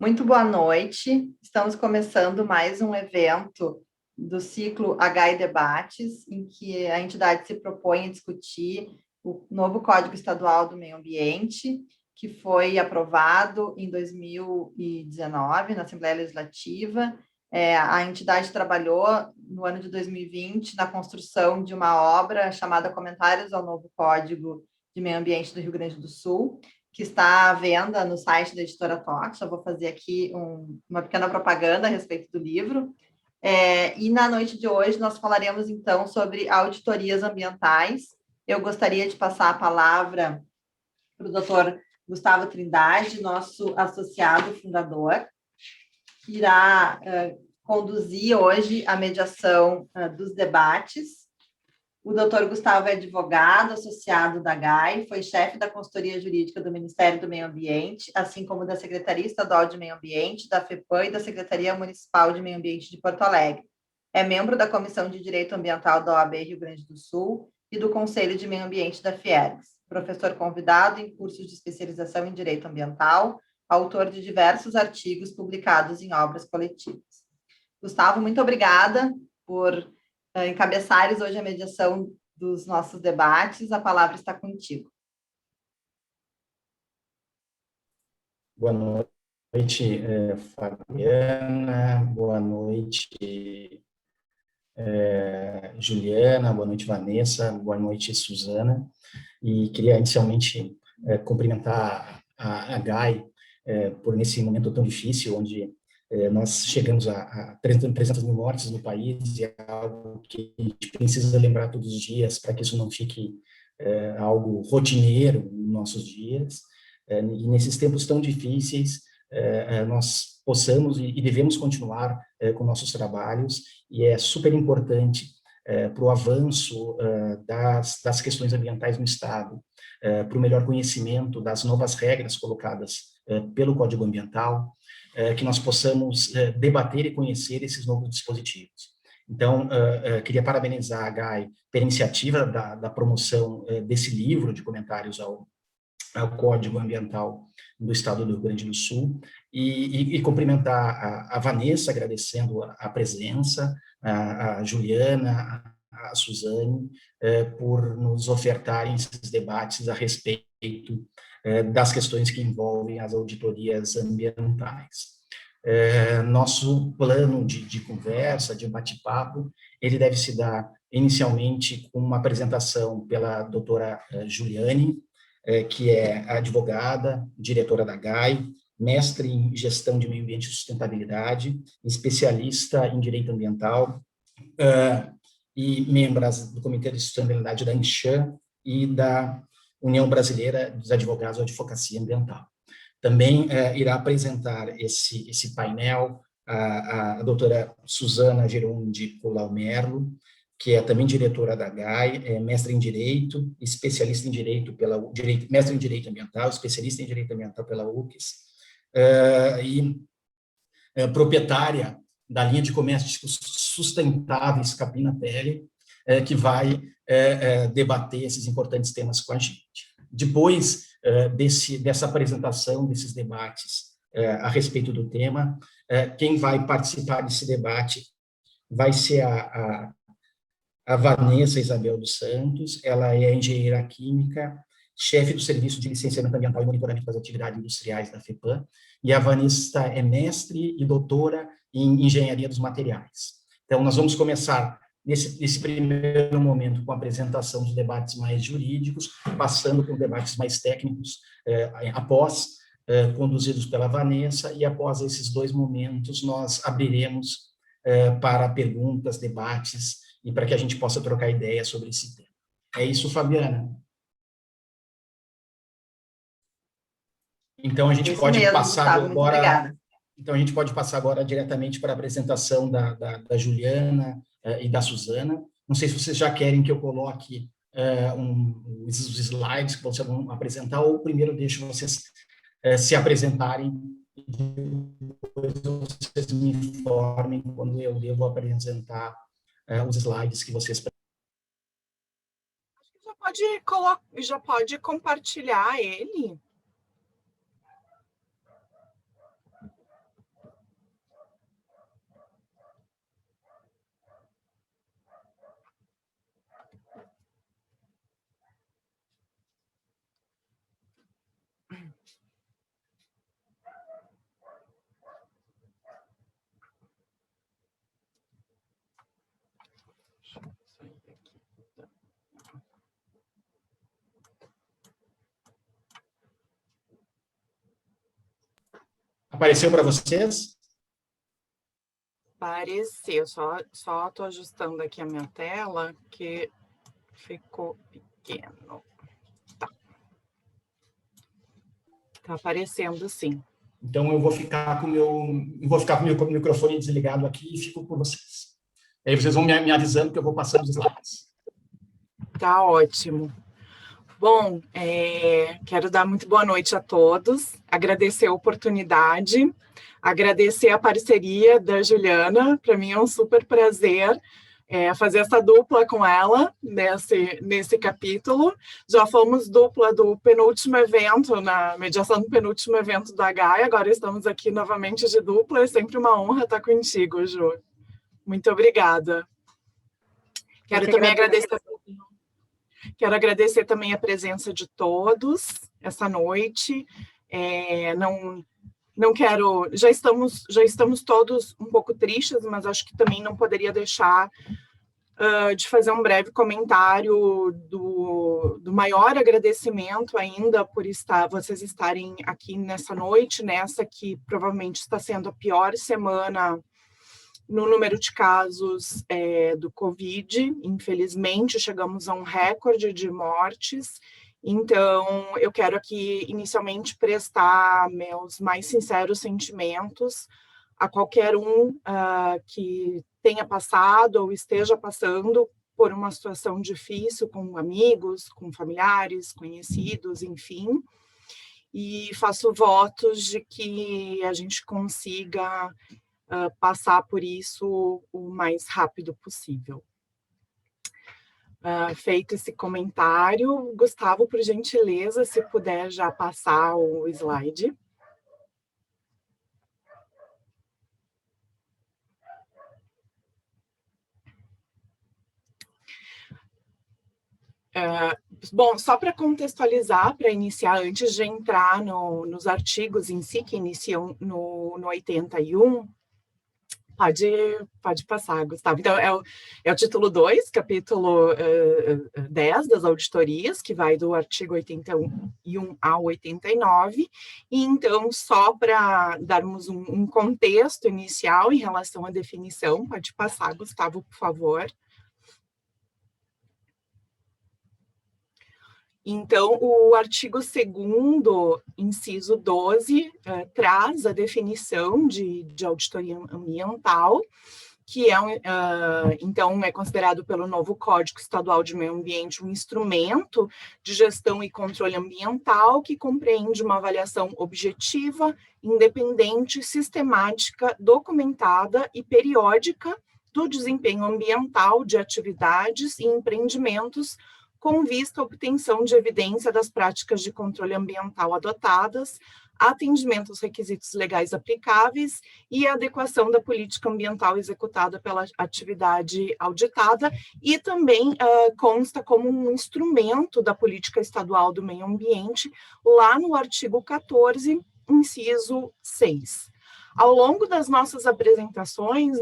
Muito boa noite. Estamos começando mais um evento do ciclo HI Debates, em que a entidade se propõe a discutir o novo Código Estadual do Meio Ambiente, que foi aprovado em 2019 na Assembleia Legislativa. A entidade trabalhou no ano de 2020 na construção de uma obra chamada Comentários ao Novo Código de Meio Ambiente do Rio Grande do Sul, que está à venda no site da Editora Tox. Eu vou fazer aqui uma pequena propaganda a respeito do livro. E na noite de hoje nós falaremos, então, sobre auditorias ambientais. Eu gostaria de passar a palavra para o doutor Gustavo Trindade, nosso associado fundador, que irá conduzir hoje a mediação dos debates. O doutor Gustavo é advogado, associado da GAI, foi chefe da consultoria jurídica do Ministério do Meio Ambiente, assim como da Secretaria Estadual de Meio Ambiente, da FEPAM e da Secretaria Municipal de Meio Ambiente de Porto Alegre. É membro da Comissão de Direito Ambiental da OAB Rio Grande do Sul e do Conselho de Meio Ambiente da Fiergs. Professor convidado em cursos de especialização em Direito Ambiental, autor de diversos artigos publicados em obras coletivas. Gustavo, muito obrigada por encabeçares hoje a mediação dos nossos debates. A palavra está contigo. Boa noite, Fabiana. Boa noite, Juliana. Boa noite, Vanessa. Boa noite, Suzana. E queria inicialmente cumprimentar a GAI por nesse momento tão difícil, onde nós chegamos a 300 mil mortes no país, e é algo que a gente precisa lembrar todos os dias para que isso não fique algo rotineiro nos nossos dias. E nesses tempos tão difíceis, nós possamos e devemos continuar com nossos trabalhos, e é super importante para o avanço das questões ambientais no Estado, para o melhor conhecimento das novas regras colocadas pelo Código Ambiental, que nós possamos debater e conhecer esses novos dispositivos. Então, queria parabenizar a GAI pela iniciativa da promoção desse livro de comentários ao Código Ambiental do Estado do Rio Grande do Sul, e cumprimentar a Vanessa, agradecendo a presença, a Juliana, a Suzane, por nos ofertarem esses debates a respeito das questões que envolvem as auditorias ambientais. Nosso plano de conversa, de bate-papo, ele deve se dar inicialmente com uma apresentação pela doutora Juliane, que é advogada, diretora da GAI, mestre em gestão de meio ambiente e sustentabilidade, especialista em direito ambiental, e membros do Comitê de Sustentabilidade da ANCHAM e da União Brasileira dos Advogados de Advocacia Ambiental. Também irá apresentar esse painel a doutora Suzana Gerondi Colau Merlo, que é também diretora da GAI, é mestre em Direito, especialista em Direito mestre em Direito Ambiental, especialista em Direito Ambiental pela UFRGS, e proprietária da linha de comércios sustentáveis Capina Pele, que vai debater esses importantes temas com a gente. Depois dessa apresentação, desses debates a respeito do tema, quem vai participar desse debate vai ser a Vanessa Isabel dos Santos. Ela é engenheira química, chefe do Serviço de Licenciamento Ambiental e Monitoramento das Atividades Industriais da FEPAM, e a Vanessa é mestre e doutora em Engenharia dos Materiais. Então, nós vamos começar nesse primeiro momento com a apresentação dos debates mais jurídicos, passando por debates mais técnicos, conduzidos pela Vanessa, e após esses dois momentos nós abriremos para perguntas, debates, e para que a gente possa trocar ideias sobre esse tema. É isso, Fabiana? Então, a gente pode passar agora... Então, a gente pode passar agora diretamente para a apresentação da Juliana e da Suzana. Não sei se vocês já querem que eu coloque os slides que vocês vão apresentar, ou primeiro deixo vocês se apresentarem e depois vocês me informem quando eu devo apresentar os slides que vocês... Já pode compartilhar ele? Apareceu para vocês? Apareceu, só tô ajustando aqui a minha tela, que ficou pequeno. Tá aparecendo, sim. Então, eu vou ficar com o microfone desligado aqui e fico com vocês. Aí vocês vão me avisando que eu vou passando os slides. Tá ótimo. Bom, quero dar muito boa noite a todos, agradecer a oportunidade, agradecer a parceria da Juliana, para mim é um super prazer fazer essa dupla com ela nesse capítulo. Já fomos dupla do penúltimo evento, na mediação do penúltimo evento da Gaia, agora estamos aqui novamente de dupla, é sempre uma honra estar contigo, Ju. Muito obrigada. Quero agradecer também a presença de todos essa noite. Não quero... Já estamos todos um pouco tristes, mas acho que também não poderia deixar de fazer um breve comentário do maior agradecimento ainda por vocês estarem aqui nessa noite, nessa que provavelmente está sendo a pior semana no número de casos do Covid. Infelizmente, chegamos a um recorde de mortes. Então, eu quero aqui, inicialmente, prestar meus mais sinceros sentimentos a qualquer um que tenha passado ou esteja passando por uma situação difícil com amigos, com familiares, conhecidos, enfim. E faço votos de que a gente consiga passar por isso o mais rápido possível. Feito esse comentário, Gustavo, por gentileza, se puder já passar o slide. Bom, só para contextualizar, para iniciar, antes de entrar nos artigos em si, que iniciam no 81, Pode passar, Gustavo. Então, é o título 2, capítulo 10 das auditorias, que vai do artigo 81 ao 89. E, então, só para darmos um contexto inicial em relação à definição, pode passar, Gustavo, por favor. Então, o artigo 2º, inciso 12, traz a definição de auditoria ambiental, que então, é considerado pelo novo Código Estadual de Meio Ambiente um instrumento de gestão e controle ambiental que compreende uma avaliação objetiva, independente, sistemática, documentada e periódica do desempenho ambiental de atividades e empreendimentos com vista à obtenção de evidência das práticas de controle ambiental adotadas, atendimento aos requisitos legais aplicáveis e a adequação da política ambiental executada pela atividade auditada, e também consta como um instrumento da política estadual do meio ambiente, lá no artigo 14, inciso 6. Ao longo das nossas apresentações,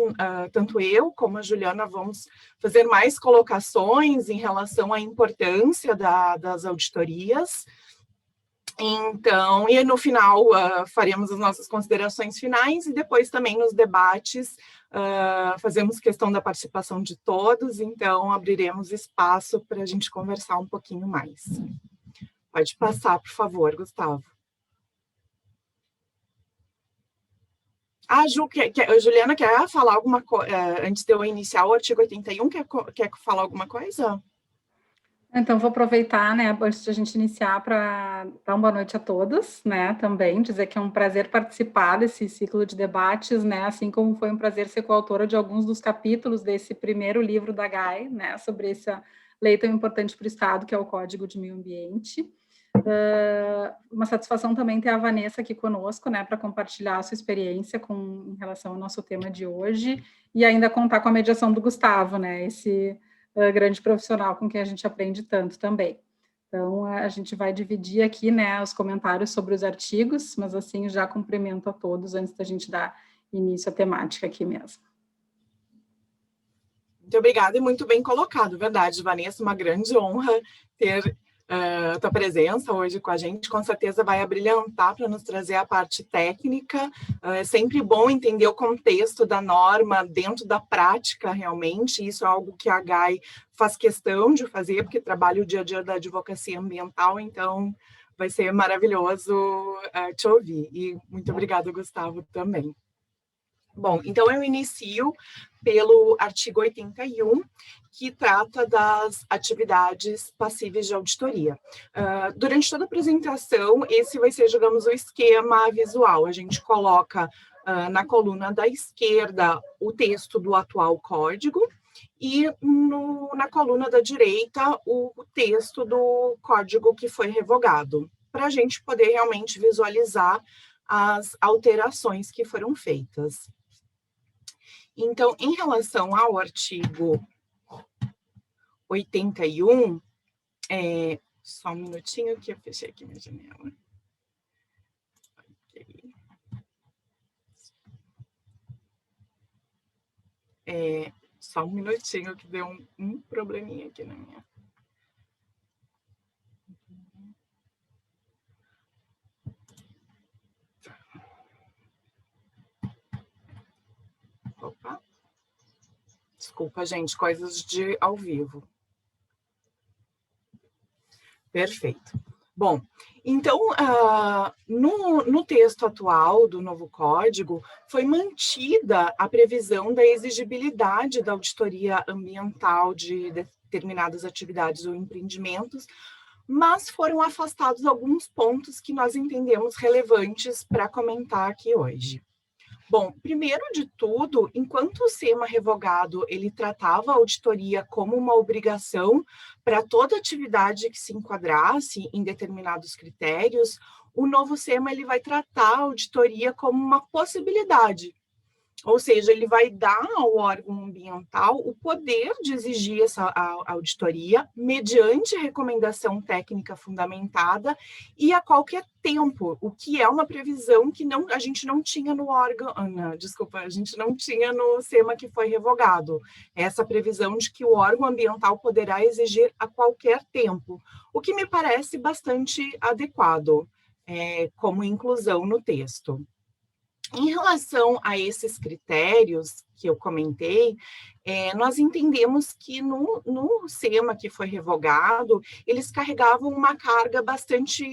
tanto eu como a Juliana vamos fazer mais colocações em relação à importância das auditorias. Então, e no final faremos as nossas considerações finais e depois também nos debates fazemos questão da participação de todos, então abriremos espaço para a gente conversar um pouquinho mais. Pode passar, por favor, Gustavo. Juliana, quer falar alguma coisa, antes de eu iniciar o artigo 81, quer falar alguma coisa? Então, vou aproveitar, né, antes de a gente iniciar, para dar uma boa noite a todos, né, também, dizer que é um prazer participar desse ciclo de debates, né, assim como foi um prazer ser coautora de alguns dos capítulos desse primeiro livro da GAI, né, sobre essa lei tão importante para o Estado, que é o Código de Meio Ambiente. Uma satisfação também ter a Vanessa aqui conosco, né, para compartilhar a sua experiência em relação ao nosso tema de hoje, e ainda contar com a mediação do Gustavo, né, esse grande profissional com quem a gente aprende tanto também. Então, a gente vai dividir aqui, né, os comentários sobre os artigos, mas assim, já cumprimento a todos antes da gente dar início à temática aqui mesmo. Muito obrigada e muito bem colocado, verdade, Vanessa, uma grande honra ter tua presença hoje com a gente, com certeza vai abrilhantar para nos trazer a parte técnica. É sempre bom entender o contexto da norma dentro da prática, realmente. Isso é algo que a GAI faz questão de fazer, porque trabalha o dia a dia da advocacia ambiental, então vai ser maravilhoso te ouvir. E muito obrigada, Gustavo, também. Bom, então eu inicio pelo artigo 81, que trata das atividades passíveis de auditoria. Durante toda a apresentação, esse vai ser, digamos, o esquema visual. A gente coloca na coluna da esquerda o texto do atual código e na coluna da direita o texto do código que foi revogado, para a gente poder realmente visualizar as alterações que foram feitas. Então, em relação ao artigo 81, só um minutinho que eu fechei aqui minha janela. Só um minutinho que deu um probleminha aqui na minha. Opa. Desculpa, gente, coisas de ao vivo. Perfeito. Bom, então, no texto atual do novo código, foi mantida a previsão da exigibilidade da auditoria ambiental de determinadas atividades ou empreendimentos, mas foram afastados alguns pontos que nós entendemos relevantes para comentar aqui hoje. Bom, primeiro de tudo, enquanto o SEMA revogado, ele tratava a auditoria como uma obrigação para toda atividade que se enquadrasse em determinados critérios, o novo SEMA ele vai tratar a auditoria como uma possibilidade. Ou seja, ele vai dar ao órgão ambiental o poder de exigir essa auditoria mediante recomendação técnica fundamentada e a qualquer tempo, o que é uma previsão que a gente não tinha no órgão, a gente não tinha no SEMA que foi revogado. Essa previsão de que o órgão ambiental poderá exigir a qualquer tempo, o que me parece bastante adequado como inclusão no texto. Em relação a esses critérios que eu comentei, nós entendemos que no SEMA que foi revogado, eles carregavam uma carga bastante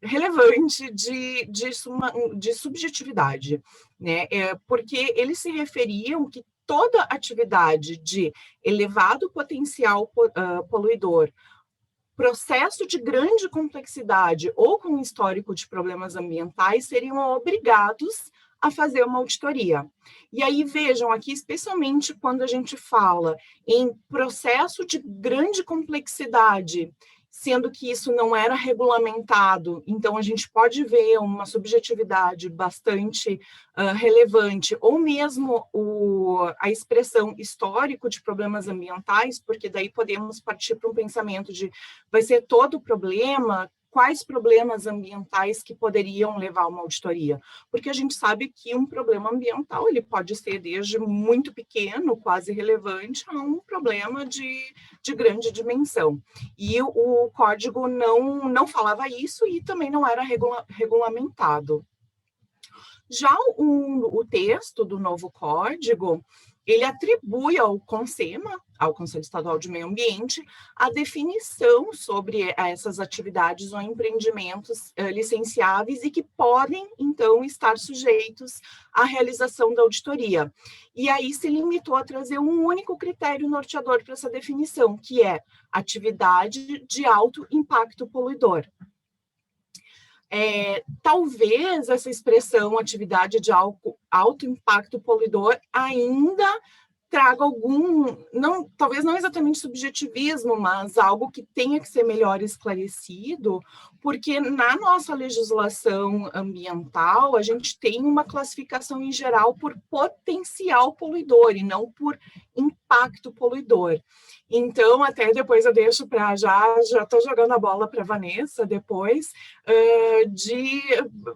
relevante de subjetividade, né? Porque eles se referiam que toda atividade de elevado potencial poluidor, processo de grande complexidade ou com histórico de problemas ambientais seriam obrigados a fazer uma auditoria. E aí vejam aqui, especialmente quando a gente fala em processo de grande complexidade, sendo que isso não era regulamentado, então a gente pode ver uma subjetividade bastante relevante, ou mesmo a expressão histórico de problemas ambientais, porque daí podemos partir para um pensamento de vai ser todo o problema, quais problemas ambientais que poderiam levar a uma auditoria, porque a gente sabe que um problema ambiental ele pode ser desde muito pequeno, quase irrelevante, a um problema de grande dimensão. E o código não falava isso e também não era regulamentado. Já o texto do novo código, ele atribui ao CONSEMA, ao Conselho Estadual de Meio Ambiente, a definição sobre essas atividades ou empreendimentos licenciáveis e que podem, então, estar sujeitos à realização da auditoria. E aí se limitou a trazer um único critério norteador para essa definição, que é atividade de alto impacto poluidor. Talvez essa expressão atividade de alto impacto poluidor ainda traga talvez não exatamente subjetivismo, mas algo que tenha que ser melhor esclarecido, porque na nossa legislação ambiental a gente tem uma classificação em geral por potencial poluidor e não por impacto poluidor. Então, até depois eu deixo para já estou jogando a bola para a Vanessa depois,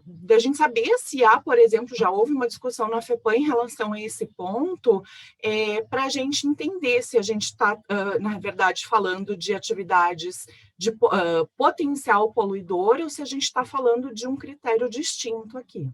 da gente saber se há, por exemplo, já houve uma discussão na FEPAM em relação a esse ponto, para a gente entender se a gente está, na verdade, falando de atividades de potencial poluidor ou se a gente está falando de um critério distinto aqui.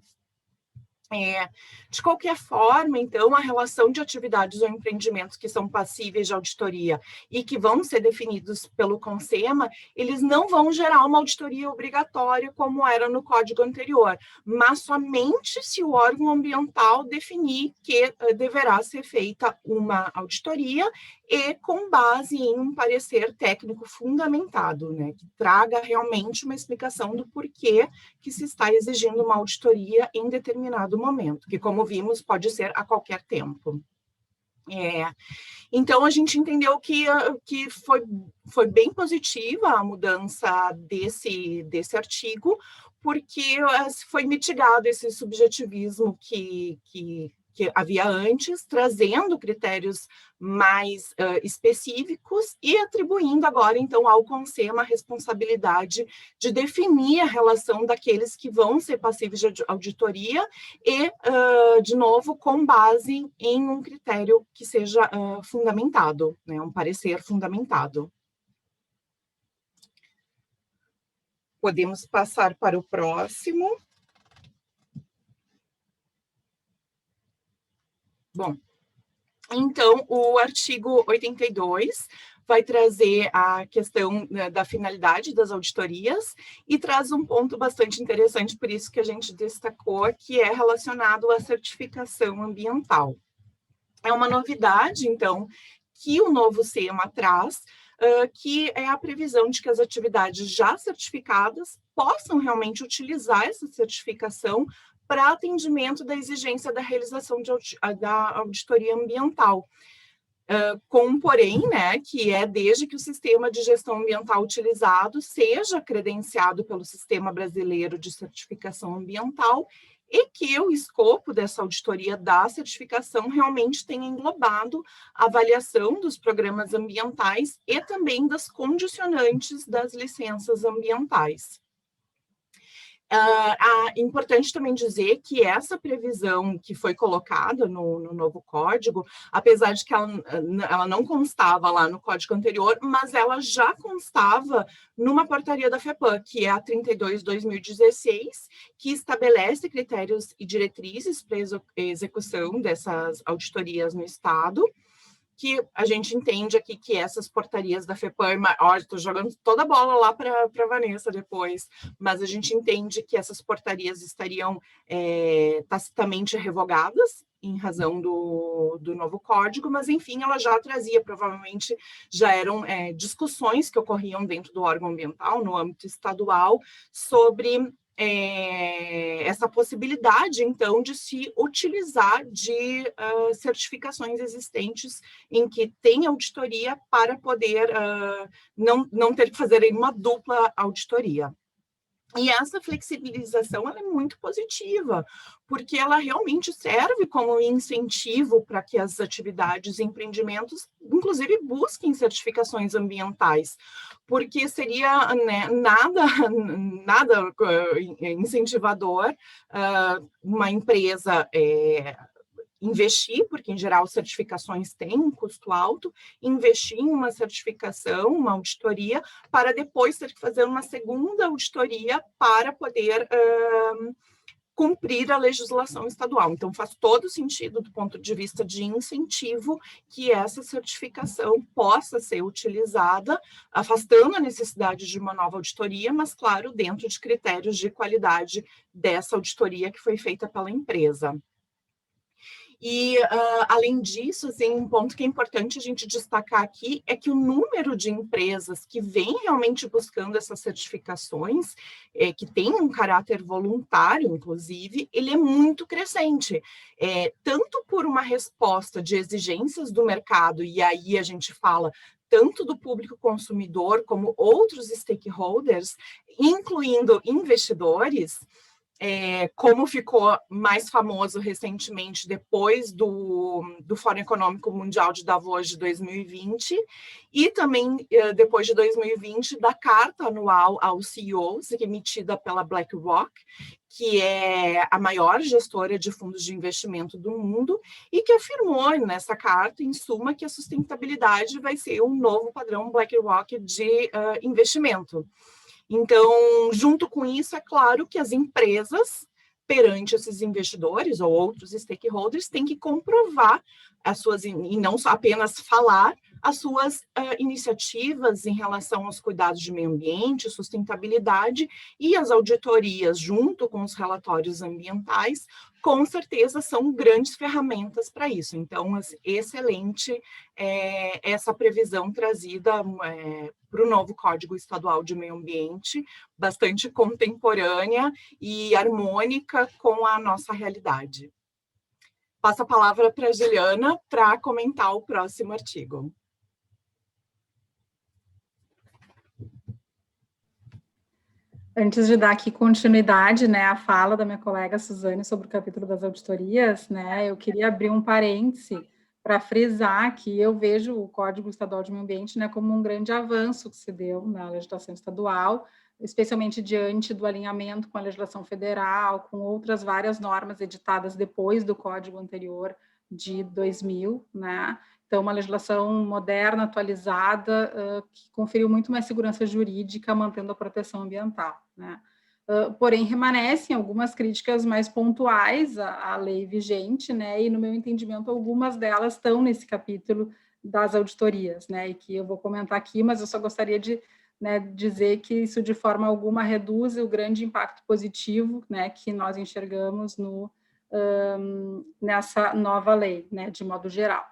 De qualquer forma, então, a relação de atividades ou empreendimentos que são passíveis de auditoria e que vão ser definidos pelo CONSEMA, eles não vão gerar uma auditoria obrigatória como era no código anterior, mas somente se o órgão ambiental definir que deverá ser feita uma auditoria e com base em um parecer técnico fundamentado, né, que traga realmente uma explicação do porquê que se está exigindo uma auditoria em determinado momento, que, como vimos, pode ser a qualquer tempo. Então, a gente entendeu que foi bem positiva a mudança desse artigo, porque foi mitigado esse subjetivismo que havia antes, trazendo critérios mais específicos e atribuindo agora, então, ao CONSEMA a responsabilidade de definir a relação daqueles que vão ser passíveis de auditoria e, de novo, com base em um critério que seja fundamentado, né, um parecer fundamentado. Podemos passar para o próximo. Bom, então, o artigo 82 vai trazer a questão, né, da finalidade das auditorias e traz um ponto bastante interessante, por isso que a gente destacou, que é relacionado à certificação ambiental. É uma novidade, então, que o novo SEMA traz, que é a previsão de que as atividades já certificadas possam realmente utilizar essa certificação para atendimento da exigência da realização da auditoria ambiental. Com, porém, né, que é desde que o sistema de gestão ambiental utilizado seja credenciado pelo Sistema Brasileiro de Certificação Ambiental e que o escopo dessa auditoria da certificação realmente tenha englobado a avaliação dos programas ambientais e também das condicionantes das licenças ambientais. Importante também dizer que essa previsão que foi colocada no novo código, apesar de que ela não constava lá no código anterior, mas ela já constava numa portaria da FEPAM, que é a 32/2016, que estabelece critérios e diretrizes para execução dessas auditorias no Estado, que a gente entende aqui que essas portarias da FEPAM, olha, estou jogando toda a bola lá para a Vanessa depois, mas a gente entende que essas portarias estariam tacitamente revogadas em razão do novo código, mas enfim, ela já trazia, provavelmente já eram discussões que ocorriam dentro do órgão ambiental, no âmbito estadual, sobre essa possibilidade, então, de se utilizar de certificações existentes em que tem auditoria para poder não ter que fazer uma dupla auditoria. E essa flexibilização ela é muito positiva, porque ela realmente serve como incentivo para que as atividades e empreendimentos, inclusive, busquem certificações ambientais, porque seria, né, nada incentivador uma empresa investir, porque em geral certificações têm um custo alto, investir em uma certificação, uma auditoria, para depois ter que fazer uma segunda auditoria para poder cumprir a legislação estadual. Então, faz todo sentido, do ponto de vista de incentivo, que essa certificação possa ser utilizada, afastando a necessidade de uma nova auditoria, mas, claro, dentro de critérios de qualidade dessa auditoria que foi feita pela empresa. E, além disso, assim, um ponto que é importante a gente destacar aqui é que o número de empresas que vem realmente buscando essas certificações, que tem um caráter voluntário, inclusive, ele é muito crescente, tanto por uma resposta de exigências do mercado, e aí a gente fala tanto do público consumidor como outros stakeholders, incluindo investidores, como ficou mais famoso recentemente depois do Fórum Econômico Mundial de Davos de 2020, e também depois de 2020 da carta anual aos CEOs, emitida pela BlackRock, que é a maior gestora de fundos de investimento do mundo, e que afirmou nessa carta, em suma, que a sustentabilidade vai ser um novo padrão BlackRock de investimento. Então, junto com isso, é claro que as empresas, perante esses investidores ou outros stakeholders, têm que comprovar as suas, e não apenas falar, as suas iniciativas em relação aos cuidados de meio ambiente, sustentabilidade, e as auditorias, junto com os relatórios ambientais, com certeza são grandes ferramentas para isso. Então, excelente essa previsão trazida para o novo Código Estadual de Meio Ambiente, bastante contemporânea e harmônica com a nossa realidade. Passo a palavra para a Juliana para comentar o próximo artigo. Antes de dar aqui continuidade, né, à fala da minha colega Suzane sobre o capítulo das auditorias, né, eu queria abrir um parêntese para frisar que eu vejo o Código Estadual de Meio Ambiente, né, como um grande avanço que se deu na legislação estadual, especialmente diante do alinhamento com a legislação federal, com outras várias normas editadas depois do Código anterior de 2000, né? Então, uma legislação moderna, atualizada, que conferiu muito mais segurança jurídica, mantendo a proteção ambiental, né? Porém, remanescem algumas críticas mais pontuais à lei vigente, né? E, no meu entendimento, algumas delas estão nesse capítulo das auditorias, né? E que eu vou comentar aqui, mas eu só gostaria de, né, dizer que isso, de forma alguma, reduz o grande impacto positivo, né, que nós enxergamos nessa nova lei, né, de modo geral.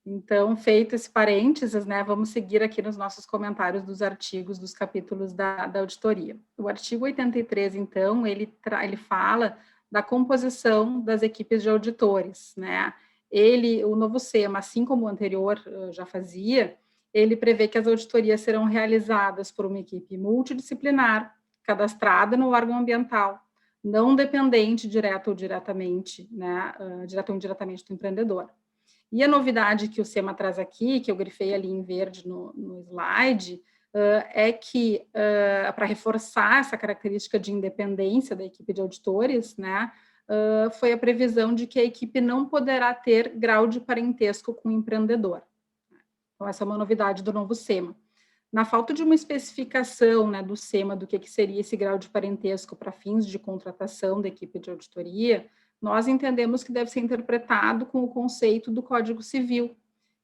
Então, feito esse parênteses, né, vamos seguir aqui nos nossos comentários dos artigos dos capítulos da auditoria. O artigo 83, então, ele fala da composição das equipes de auditores, né? O novo SEMA, assim como o anterior já fazia, ele prevê que as auditorias serão realizadas por uma equipe multidisciplinar, cadastrada no órgão ambiental, não dependente direto ou indiretamente, né, direto ou indiretamente do empreendedor. E a novidade que o SEMA traz aqui, que eu grifei ali em verde no slide, é que, para reforçar essa característica de independência da equipe de auditores, né, foi a previsão de que a equipe não poderá ter grau de parentesco com o empreendedor. Então, essa é uma novidade do novo SEMA. Na falta de uma especificação, né, do SEMA do que seria esse grau de parentesco para fins de contratação da equipe de auditoria, nós entendemos que deve ser interpretado com o conceito do Código Civil,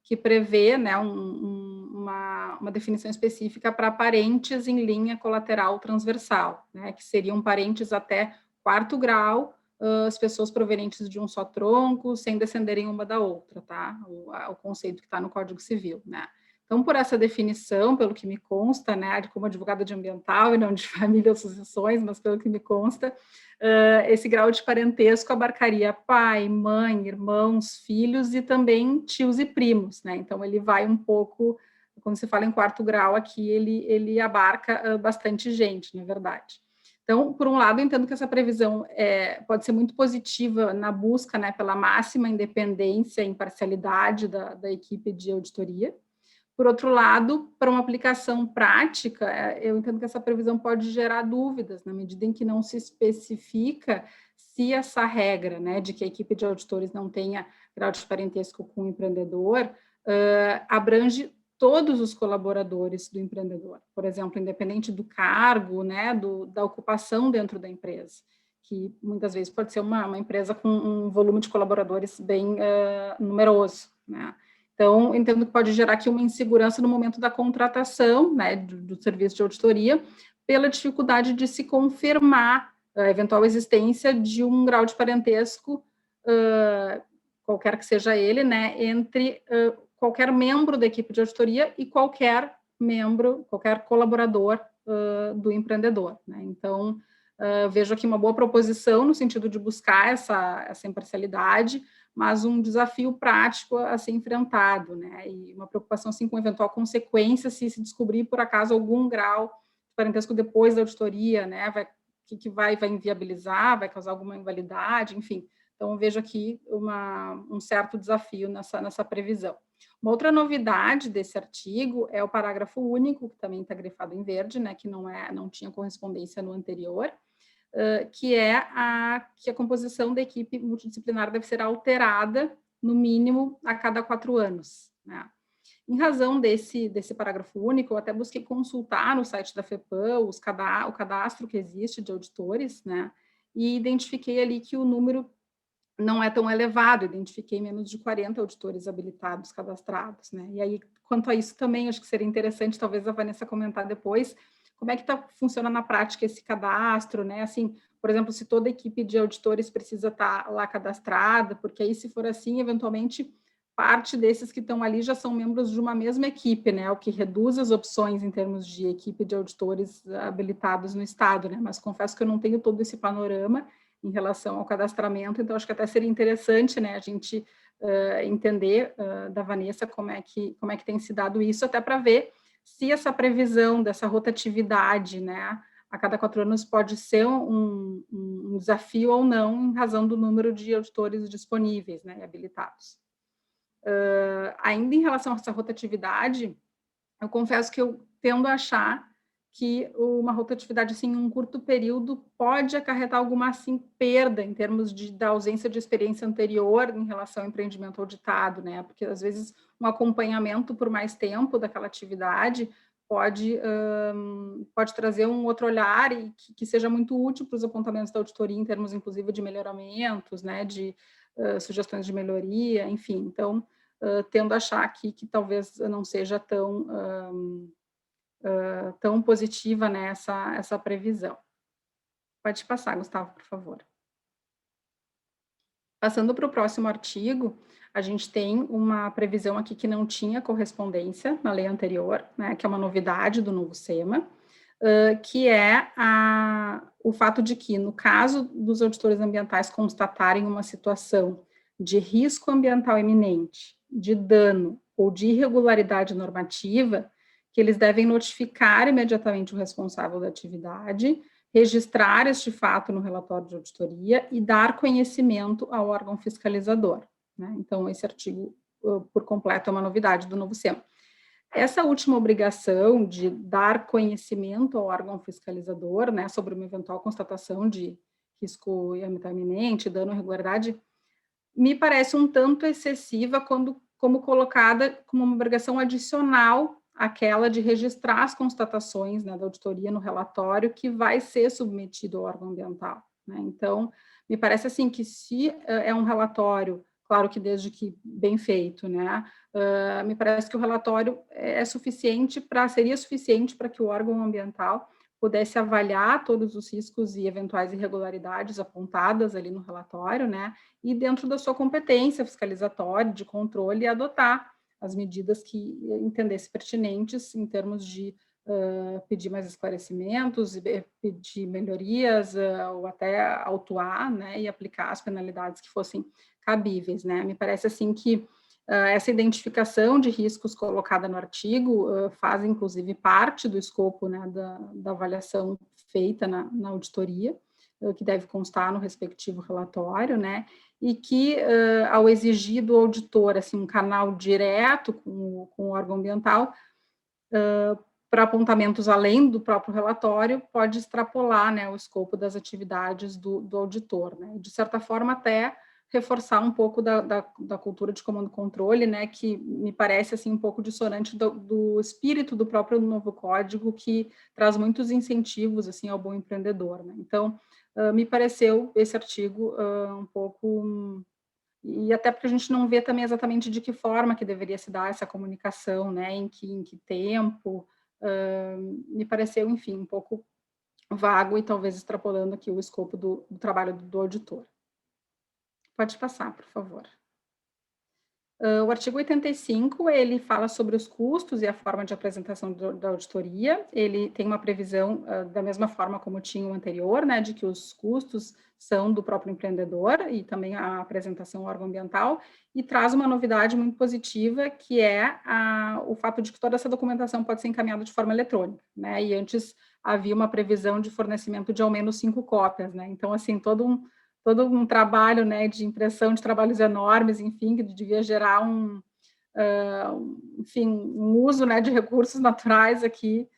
que prevê, né, uma definição específica para parentes em linha colateral transversal, né, que seriam parentes até 4º grau, as pessoas provenientes de um só tronco, sem descenderem uma da outra, tá? O conceito que está no Código Civil, né? Então, por essa definição, pelo que me consta, né, como advogada de ambiental e não de família ou sucessões, mas pelo que me consta, esse grau de parentesco abarcaria pai, mãe, irmãos, filhos e também tios e primos, né? Então, ele vai um pouco, quando se fala em 4º grau aqui, ele abarca bastante gente, na verdade. Então, por um lado, eu entendo que essa previsão pode ser muito positiva na busca, né, pela máxima independência e imparcialidade da equipe de auditoria. Por outro lado, para uma aplicação prática, eu entendo que essa previsão pode gerar dúvidas, na medida em que não se especifica se essa regra, né, de que a equipe de auditores não tenha grau de parentesco com o empreendedor, abrange todos os colaboradores do empreendedor, por exemplo, independente do cargo, né, da ocupação dentro da empresa, que muitas vezes pode ser uma empresa com um volume de colaboradores bem numeroso, né. Então, entendo que pode gerar aqui uma insegurança no momento da contratação, né, do serviço de auditoria, pela dificuldade de se confirmar a eventual existência de um grau de parentesco, qualquer que seja ele, né, entre qualquer membro da equipe de auditoria e qualquer membro, qualquer colaborador do empreendedor, né. Então, vejo aqui uma boa proposição no sentido de buscar essa imparcialidade, mas um desafio prático a ser enfrentado, né, e uma preocupação, assim, com eventual consequência se descobrir, por acaso, algum grau de parentesco depois da auditoria, né, vai que vai inviabilizar, vai causar alguma invalidade, enfim. Então, eu vejo aqui um certo desafio nessa previsão. Uma outra novidade desse artigo é o parágrafo único, que também está grifado em verde, né, que não tinha correspondência no anterior, que é que a composição da equipe multidisciplinar deve ser alterada, no mínimo, a cada 4 anos, né? Em razão desse parágrafo único, eu até busquei consultar no site da FEPAM o cadastro que existe de auditores, né, e identifiquei ali que o número não é tão elevado, identifiquei menos de 40 auditores habilitados cadastrados, né? E aí, quanto a isso também, acho que seria interessante, talvez a Vanessa comentar depois, como é que funciona na prática esse cadastro, né? Assim, por exemplo, se toda a equipe de auditores precisa estar lá cadastrada, porque aí, se for assim, eventualmente, parte desses que estão ali já são membros de uma mesma equipe, né? O que reduz as opções em termos de equipe de auditores habilitados no Estado, né? Mas confesso que eu não tenho todo esse panorama em relação ao cadastramento, então acho que até seria interessante, né, a gente entender da Vanessa como é que tem se dado isso, até para ver se essa previsão dessa rotatividade, né, a cada 4 anos pode ser um desafio ou não, em razão do número de auditores disponíveis, né, habilitados. Ainda em relação a essa rotatividade, eu confesso que eu tendo a achar que uma rotatividade assim, em um curto período pode acarretar alguma assim, perda em termos da ausência de experiência anterior em relação ao empreendimento auditado, né? Porque às vezes um acompanhamento por mais tempo daquela atividade pode trazer um outro olhar e que seja muito útil para os apontamentos da auditoria em termos, inclusive, de melhoramentos, né? De sugestões de melhoria, enfim. Então, tendo a achar aqui que talvez não seja tão positiva, né, essa previsão. Pode passar, Gustavo, por favor. Passando para o próximo artigo, a gente tem uma previsão aqui que não tinha correspondência na lei anterior, né, que é uma novidade do novo SEMA, que é o fato de que, no caso dos auditores ambientais constatarem uma situação de risco ambiental iminente, de dano ou de irregularidade normativa, que eles devem notificar imediatamente o responsável da atividade, registrar este fato no relatório de auditoria e dar conhecimento ao órgão fiscalizador, né? Então, esse artigo, por completo, é uma novidade do novo SEMA. Essa última obrigação de dar conhecimento ao órgão fiscalizador, né, sobre uma eventual constatação de risco ambiental iminente, dano ou irregularidade, me parece um tanto excessiva como colocada como uma obrigação adicional àquela de registrar as constatações, né, da auditoria no relatório que vai ser submetido ao órgão ambiental, né? Então, me parece assim que se é um relatório, claro que desde que bem feito, né, me parece que o relatório seria suficiente para que o órgão ambiental pudesse avaliar todos os riscos e eventuais irregularidades apontadas ali no relatório, né, e dentro da sua competência fiscalizatória, de controle, adotar as medidas que entendesse pertinentes em termos de pedir mais esclarecimentos, pedir melhorias, ou até autuar, né, e aplicar as penalidades que fossem cabíveis, né. Me parece, assim, que essa identificação de riscos colocada no artigo faz, inclusive, parte do escopo, né, da avaliação feita na auditoria, que deve constar no respectivo relatório, né, e que, ao exigir do auditor, assim, um canal direto com o órgão ambiental, para apontamentos além do próprio relatório, pode extrapolar, né, o escopo das atividades do auditor, né, de certa forma até reforçar um pouco da cultura de comando e controle, né, que me parece, assim, um pouco dissonante do espírito do próprio novo código, que traz muitos incentivos, assim, ao bom empreendedor, né. Então, me pareceu esse artigo um pouco... E até porque a gente não vê também exatamente de que forma que deveria se dar essa comunicação, né, em que tempo, me pareceu, enfim, um pouco vago e talvez extrapolando aqui o escopo do trabalho do auditor. Pode passar, por favor. O artigo 85, ele fala sobre os custos e a forma de apresentação da auditoria. Ele tem uma previsão, da mesma forma como tinha o anterior, né, de que os custos são do próprio empreendedor e também a apresentação ao órgão ambiental, e traz uma novidade muito positiva, que é o fato de que toda essa documentação pode ser encaminhada de forma eletrônica, né, e antes havia uma previsão de fornecimento de ao menos 5 cópias, né, então, assim, todo um trabalho, né, de impressão de trabalhos enormes, enfim, que devia gerar enfim, um uso, né, de recursos naturais aqui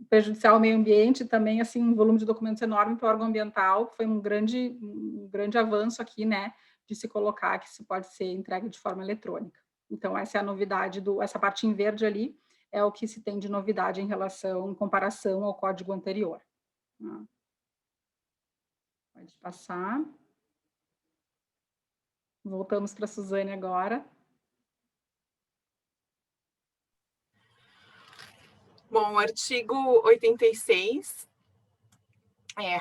prejudicial ao meio ambiente, e também, assim, um volume de documentos enorme para o órgão ambiental, que foi um grande avanço aqui, né, de se colocar que isso pode ser entregue de forma eletrônica. Então, essa é a novidade, essa parte em verde ali, é o que se tem de novidade em comparação ao código anterior. Pode passar. Voltamos para a Suzane agora. Bom, o artigo 86,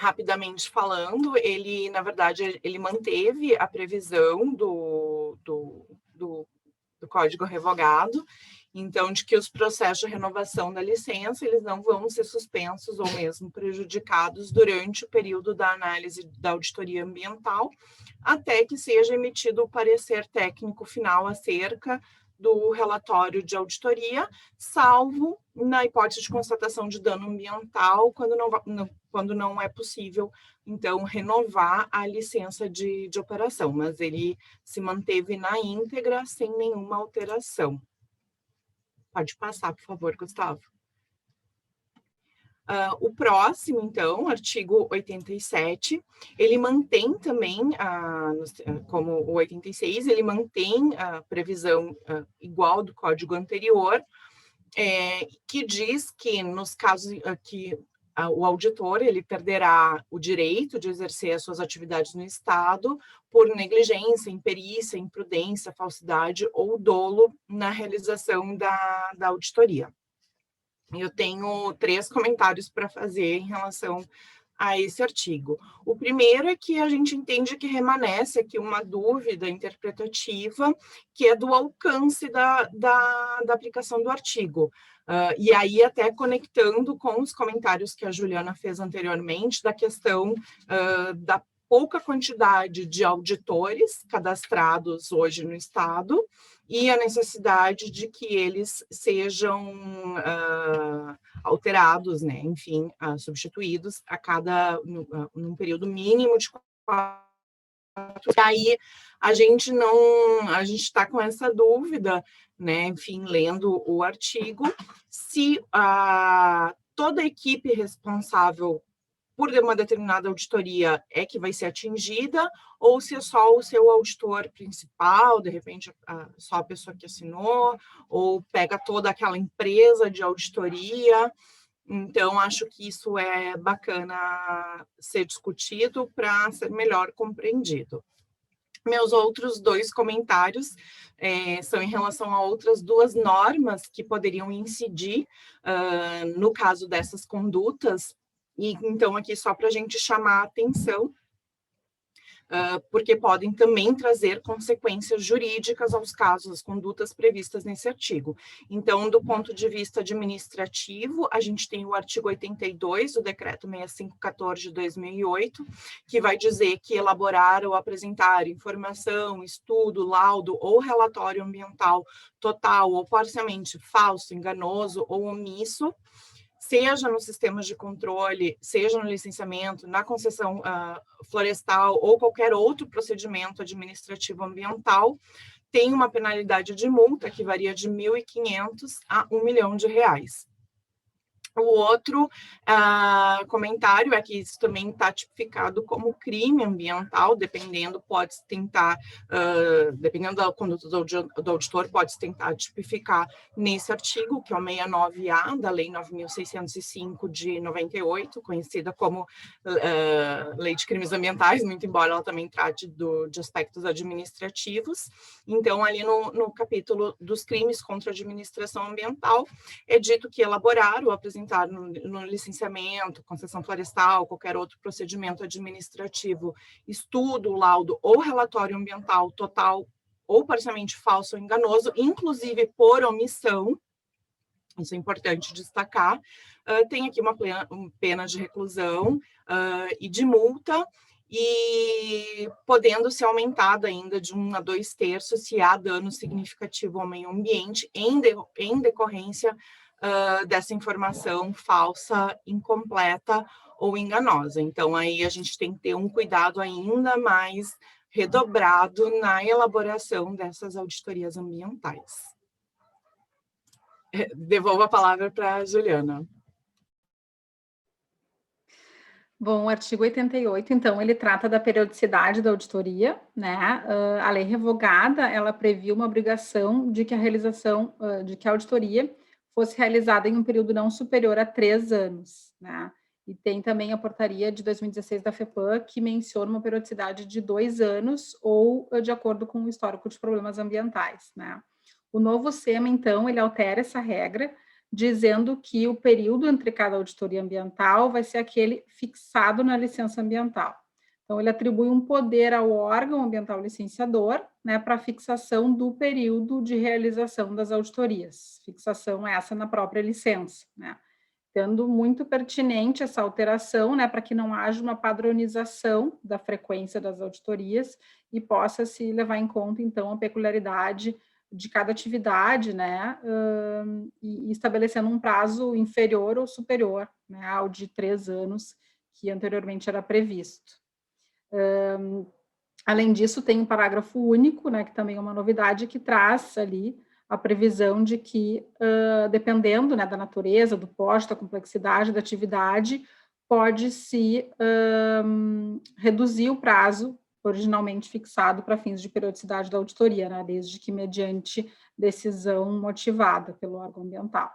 rapidamente falando, ele, na verdade, ele manteve a previsão do Código revogado, então, de que os processos de renovação da licença, eles não vão ser suspensos ou mesmo prejudicados durante o período da análise da auditoria ambiental, até que seja emitido o parecer técnico final acerca do relatório de auditoria, salvo na hipótese de constatação de dano ambiental, quando não é possível, então, renovar a licença de operação, mas ele se manteve na íntegra, sem nenhuma alteração. Pode passar, por favor, Gustavo. O próximo, então, artigo 87, ele mantém também, como o 86, ele mantém a previsão igual do código anterior, que diz que nos casos que o auditor ele perderá o direito de exercer as suas atividades no Estado por negligência, imperícia, imprudência, falsidade ou dolo na realização da auditoria. Eu tenho 3 comentários para fazer em relação a esse artigo. O primeiro é que a gente entende que remanesce aqui uma dúvida interpretativa, que é do alcance da aplicação do artigo. E aí, até conectando com os comentários que a Juliana fez anteriormente, da questão da pouca quantidade de auditores cadastrados hoje no Estado e a necessidade de que eles sejam alterados, né? Enfim, substituídos num período mínimo de 4. E aí a gente está com essa dúvida, né? Enfim, lendo o artigo, se toda a equipe responsável por uma determinada auditoria é que vai ser atingida, ou se é só o seu auditor principal, de repente só a pessoa que assinou, ou pega toda aquela empresa de auditoria. Então, acho que isso é bacana ser discutido para ser melhor compreendido. Meus outros 2 comentários são em relação a outras 2 normas que poderiam incidir no caso dessas condutas. E, então, aqui só para a gente chamar a atenção, porque podem também trazer consequências jurídicas aos casos, as condutas previstas nesse artigo. Então, do ponto de vista administrativo, a gente tem o artigo 82 do Decreto 6514 de 2008, que vai dizer que elaborar ou apresentar informação, estudo, laudo ou relatório ambiental total ou parcialmente falso, enganoso ou omisso, seja nos sistemas de controle, seja no licenciamento, na concessão florestal ou qualquer outro procedimento administrativo ambiental, tem uma penalidade de multa que varia de R$ 1.500 a R$ 1 milhão. O outro comentário é que isso também está tipificado como crime ambiental, dependendo da conduta do auditor, pode-se tentar tipificar nesse artigo, que é o 69A da Lei 9.605 de 98, conhecida como Lei de Crimes Ambientais, muito embora ela também trate de aspectos administrativos. Então, ali no capítulo dos crimes contra a administração ambiental, é dito que elaborar ou apresentar no licenciamento, concessão florestal, qualquer outro procedimento administrativo, estudo, laudo ou relatório ambiental total ou parcialmente falso ou enganoso, inclusive por omissão, isso é importante destacar, tem aqui uma pena de reclusão e de multa, e podendo ser aumentada ainda de 1 a 2/3 se há dano significativo ao meio ambiente em decorrência dessa informação falsa, incompleta ou enganosa. Então, aí a gente tem que ter um cuidado ainda mais redobrado na elaboração dessas auditorias ambientais. Devolvo a palavra para a Juliana. Bom, o artigo 88, então, ele trata da periodicidade da auditoria, né? A lei revogada, ela previa uma obrigação de que a auditoria fosse realizada em um período não superior a 3 anos, né? E tem também a portaria de 2016 da FEPAM, que menciona uma periodicidade de 2 anos ou de acordo com o histórico de problemas ambientais, né? O novo SEMA, então, ele altera essa regra, dizendo que o período entre cada auditoria ambiental vai ser aquele fixado na licença ambiental. Então, ele atribui um poder ao órgão ambiental licenciador, né, para a fixação do período de realização das auditorias. Fixação essa na própria licença, né? Sendo muito pertinente essa alteração, né, para que não haja uma padronização da frequência das auditorias e possa se levar em conta, então, a peculiaridade de cada atividade, né, e estabelecendo um prazo inferior ou superior, né, ao de 3 anos que anteriormente era previsto. Além disso, tem um parágrafo único, né, que também é uma novidade, que traz ali a previsão de que, dependendo, né, da natureza, do porte, da complexidade da atividade, pode-se reduzir o prazo originalmente fixado para fins de periodicidade da auditoria, né, desde que mediante decisão motivada pelo órgão ambiental.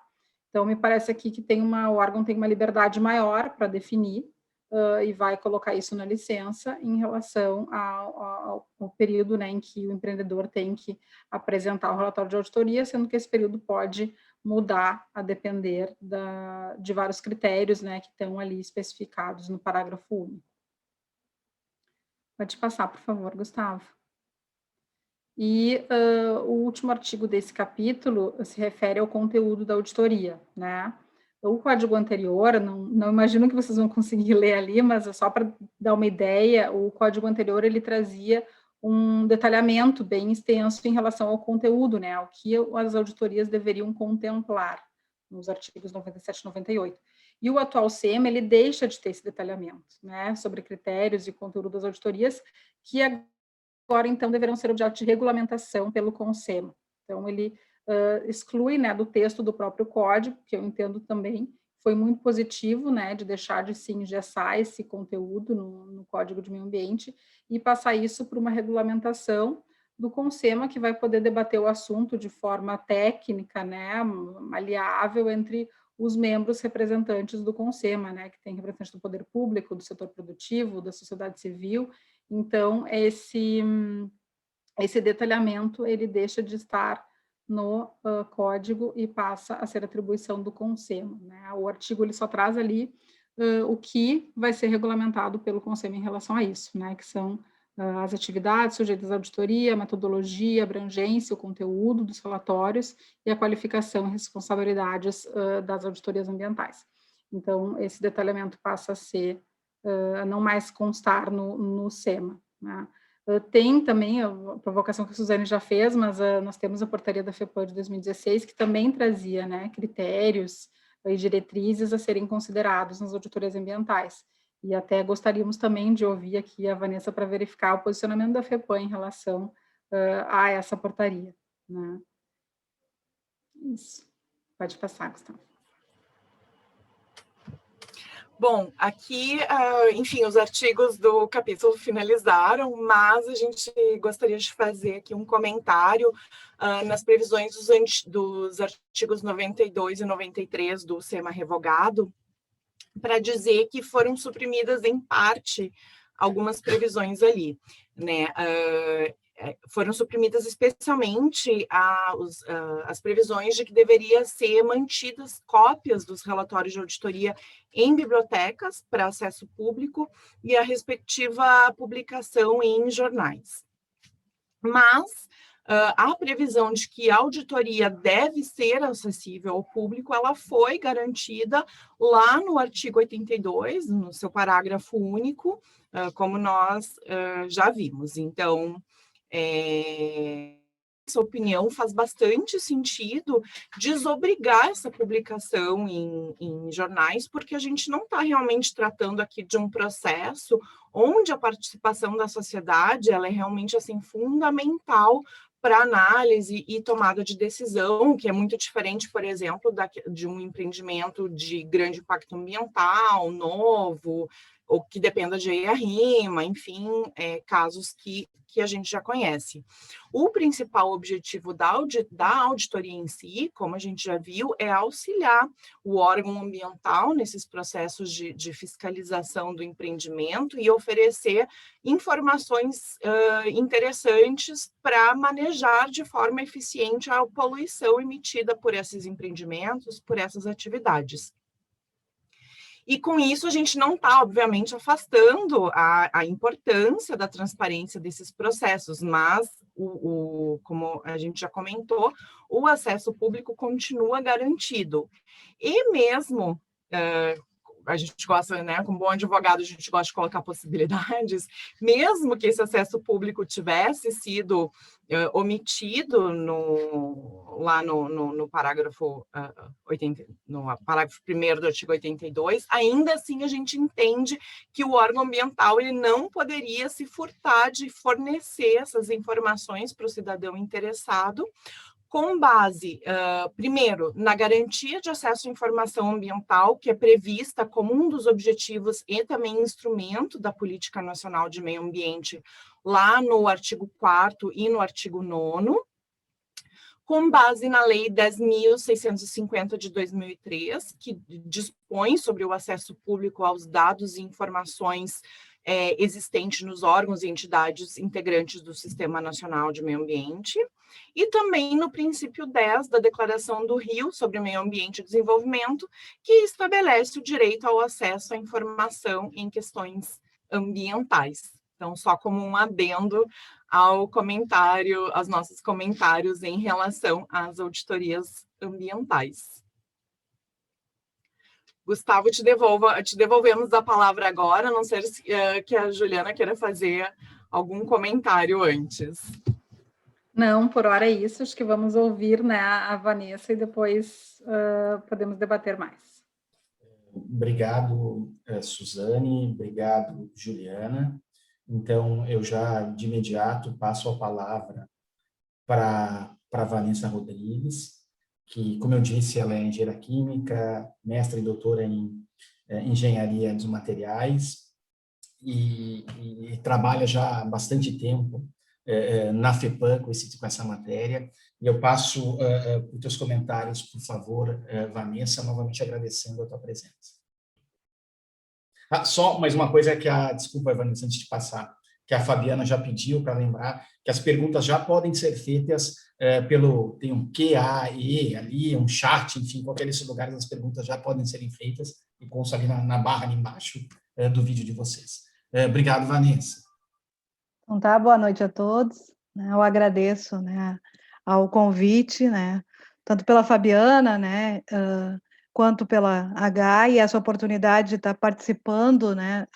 Então, me parece aqui que o órgão tem uma liberdade maior para definir e vai colocar isso na licença em relação ao período, né, em que o empreendedor tem que apresentar o relatório de auditoria, sendo que esse período pode mudar a depender de vários critérios, né, que estão ali especificados no parágrafo único. Pode passar, por favor, Gustavo. E o último artigo desse capítulo se refere ao conteúdo da auditoria, né? O código anterior, não imagino que vocês vão conseguir ler ali, mas é só para dar uma ideia, o código anterior, ele trazia um detalhamento bem extenso em relação ao conteúdo, né? Ao que as auditorias deveriam contemplar, nos artigos 97 e 98. E o atual SEMA, ele deixa de ter esse detalhamento, né, sobre critérios e conteúdo das auditorias, que agora, então, deverão ser objeto de regulamentação pelo CONSEMA. Então, ele exclui, né, do texto do próprio código, que eu entendo também foi muito positivo, né, de deixar de se engessar esse conteúdo no Código de Meio Ambiente e passar isso para uma regulamentação do CONSEMA, que vai poder debater o assunto de forma técnica, né, maleável entre os membros representantes do CONSEMA, né, que tem representantes do poder público, do setor produtivo, da sociedade civil. Então, esse detalhamento, ele deixa de estar no código e passa a ser atribuição do CONSEMA, né? O artigo, ele só traz ali o que vai ser regulamentado pelo CONSEMA em relação a isso, né, que são as atividades sujeitas à auditoria, a metodologia, a abrangência, o conteúdo dos relatórios e a qualificação e responsabilidades das auditorias ambientais. Então, esse detalhamento passa a ser, não mais constar no SEMA, né? Tem também a provocação que a Suzane já fez, mas nós temos a portaria da FEPAM de 2016, que também trazia, né, critérios e diretrizes a serem considerados nas auditorias ambientais. E até gostaríamos também de ouvir aqui a Vanessa para verificar o posicionamento da FEPAM em relação a essa portaria, né? Isso. Pode passar, Gustavo. Bom, aqui, enfim, os artigos do capítulo finalizaram, mas a gente gostaria de fazer aqui um comentário nas previsões dos artigos 92 e 93 do SEMA revogado, para dizer que foram suprimidas, em parte, algumas previsões ali, né? Foram suprimidas especialmente as previsões de que deveria ser mantidas cópias dos relatórios de auditoria em bibliotecas para acesso público e a respectiva publicação em jornais. Mas a previsão de que a auditoria deve ser acessível ao público, ela foi garantida lá no artigo 82, no seu parágrafo único, como nós já vimos. Então, essa opinião faz bastante sentido desobrigar essa publicação em jornais, porque a gente não está realmente tratando aqui de um processo onde a participação da sociedade ela é realmente assim, fundamental para análise e tomada de decisão, que é muito diferente, por exemplo, de um empreendimento de grande impacto ambiental, novo, ou que dependa de EIA-RIMA, enfim, casos que a gente já conhece. O principal objetivo da auditoria em si, como a gente já viu, é auxiliar o órgão ambiental nesses processos de fiscalização do empreendimento e oferecer informações interessantes para manejar de forma eficiente a poluição emitida por esses empreendimentos, por essas atividades. E com isso a gente não está, obviamente, afastando a importância da transparência desses processos, mas, como a gente já comentou, o acesso público continua garantido. E mesmo, a gente gosta, né, como bom advogado, a gente gosta de colocar possibilidades, mesmo que esse acesso público tivesse sido omitido lá no parágrafo 80, no parágrafo 1º do artigo 82, ainda assim a gente entende que o órgão ambiental ele não poderia se furtar de fornecer essas informações para o cidadão interessado, com base, primeiro, na garantia de acesso à informação ambiental, que é prevista como um dos objetivos e também instrumento da Política Nacional de Meio Ambiente, lá no artigo 4º e no artigo 9º, com base na Lei 10.650 de 2003, que dispõe sobre o acesso público aos dados e informações existentes nos órgãos e entidades integrantes do Sistema Nacional de Meio Ambiente, e também no princípio 10 da Declaração do Rio sobre Meio Ambiente e Desenvolvimento, que estabelece o direito ao acesso à informação em questões ambientais. Então, só como um adendo ao comentário, aos nossos comentários em relação às auditorias ambientais. Gustavo, te devolvemos a palavra agora, a não ser que a Juliana queira fazer algum comentário antes. Não, por hora é isso, acho que vamos ouvir, né, a Vanessa e depois podemos debater mais. Obrigado, Suzane, obrigado, Juliana. Então, eu já, de imediato, passo a palavra para Vanessa Rodrigues, que, como eu disse, ela é engenheira química, mestra e doutora em engenharia dos materiais e trabalha já há bastante tempo na FEPAM com essa matéria. E eu passo os teus comentários, por favor, Vanessa, novamente agradecendo a tua presença. Só mais uma coisa desculpa, Vanessa, antes de passar, que a Fabiana já pediu para lembrar que as perguntas já podem ser feitas tem um QA, ali, um chat, enfim, qualquer desses lugares, as perguntas já podem serem feitas e consta ali na barra ali embaixo do vídeo de vocês. Obrigado, Vanessa. Então tá, boa noite a todos. Eu agradeço, né, ao convite, né, tanto pela Fabiana, né, quanto pela H, e essa oportunidade de estar participando, né,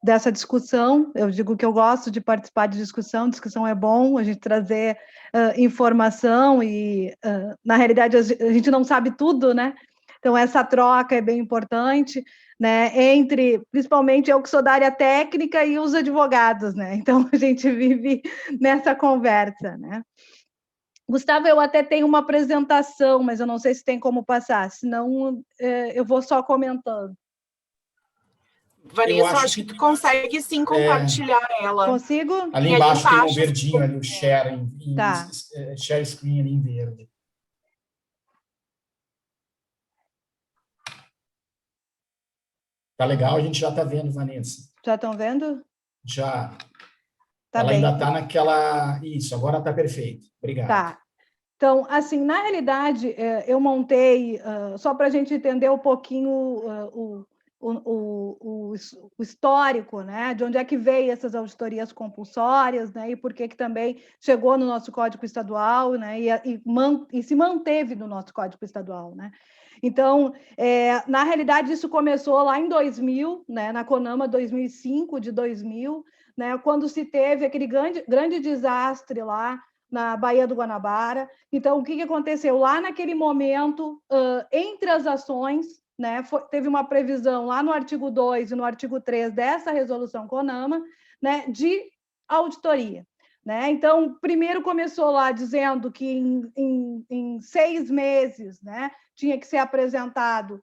dessa discussão. Eu digo que eu gosto de participar de discussão é bom, a gente trazer informação e, na realidade, a gente não sabe tudo, né, então essa troca é bem importante, né, principalmente eu que sou da área técnica e os advogados, né, então a gente vive nessa conversa, né. Gustavo, eu até tenho uma apresentação, mas eu não sei se tem como passar, senão eu vou só comentando. Vanessa, acho que tu consegue sim compartilhar ela. Consigo? Ali embaixo tem um verdinho ali, o share, tá. Share screen ali em verde. Tá legal, a gente já está vendo, Vanessa. Já estão vendo? Já. Tá ela bem. ainda está naquela... Isso, agora está perfeito. Obrigado. Tá. Então, assim, na realidade, eu montei, só para a gente entender um pouquinho o histórico, né, de onde é que veio essas auditorias compulsórias, né, e por que também chegou no nosso Código Estadual, né, e se manteve no nosso Código Estadual, né. Então, na realidade, isso começou lá em 2000, né, na CONAMA 2005, de 2000, né, quando se teve aquele grande desastre lá na Baía do Guanabara. Então, o que aconteceu? Lá naquele momento, entre as ações, né, teve uma previsão lá no artigo 2 e no artigo 3 dessa resolução CONAMA, né, de auditoria. Né? Então, primeiro começou lá dizendo que em 6 meses, né, tinha que ser apresentado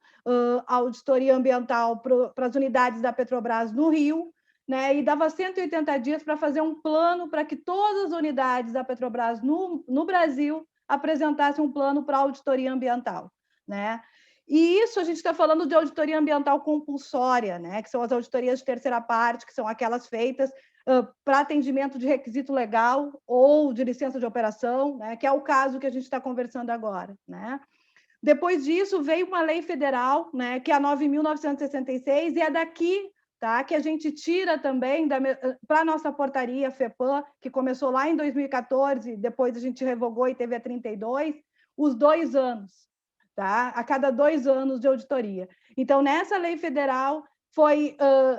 a auditoria ambiental para as unidades da Petrobras no Rio, né, e dava 180 dias para fazer um plano para que todas as unidades da Petrobras no Brasil apresentassem um plano para auditoria ambiental. Né? E isso a gente está falando de auditoria ambiental compulsória, né, que são as auditorias de terceira parte, que são aquelas feitas para atendimento de requisito legal ou de licença de operação, né, que é o caso que a gente está conversando agora. Né? Depois disso, veio uma lei federal, né, que é a 9.966, e é daqui, tá, que a gente tira também para a nossa portaria FEPAM, que começou lá em 2014, depois a gente revogou e teve a 32, os 2 anos. Tá? A cada 2 anos de auditoria. Então, nessa lei federal,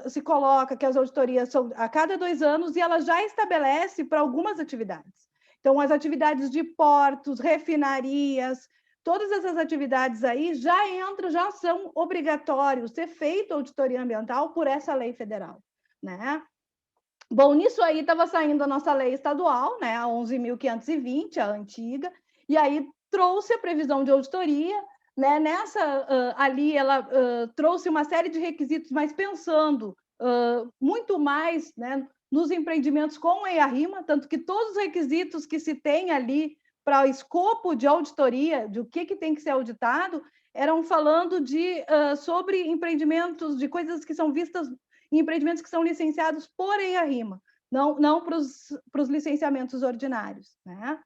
se coloca que as auditorias são a cada 2 anos e ela já estabelece para algumas atividades. Então, as atividades de portos, refinarias, todas essas atividades aí já são obrigatórios ser feita auditoria ambiental por essa lei federal. Né? Bom, nisso aí estava saindo a nossa lei estadual, né, a 11.520, a antiga, e aí trouxe a previsão de auditoria, né? Ali ela trouxe uma série de requisitos, mas pensando muito mais, né, nos empreendimentos com EIA-RIMA, tanto que todos os requisitos que se tem ali para o escopo de auditoria, de o que tem que ser auditado, eram falando sobre empreendimentos, de coisas que são vistas em empreendimentos que são licenciados por EIA-RIMA, não para os licenciamentos ordinários. Né?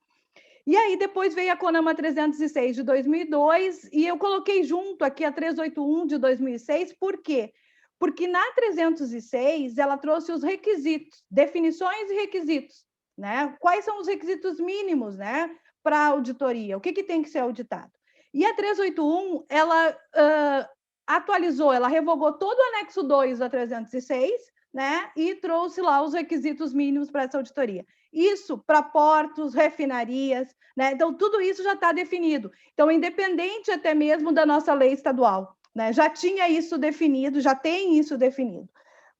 E aí, depois veio a CONAMA 306 de 2002, e eu coloquei junto aqui a 381 de 2006, por quê? Porque na 306, ela trouxe os requisitos, definições e requisitos, né? Quais são os requisitos mínimos, né, para a auditoria? O que tem que ser auditado? E a 381, ela atualizou, ela revogou todo o anexo 2 da 306, né, e trouxe lá os requisitos mínimos para essa auditoria. Isso para portos, refinarias, né? Então, tudo isso já está definido. Então, independente até mesmo da nossa lei estadual, né? Já tinha isso definido, já tem isso definido.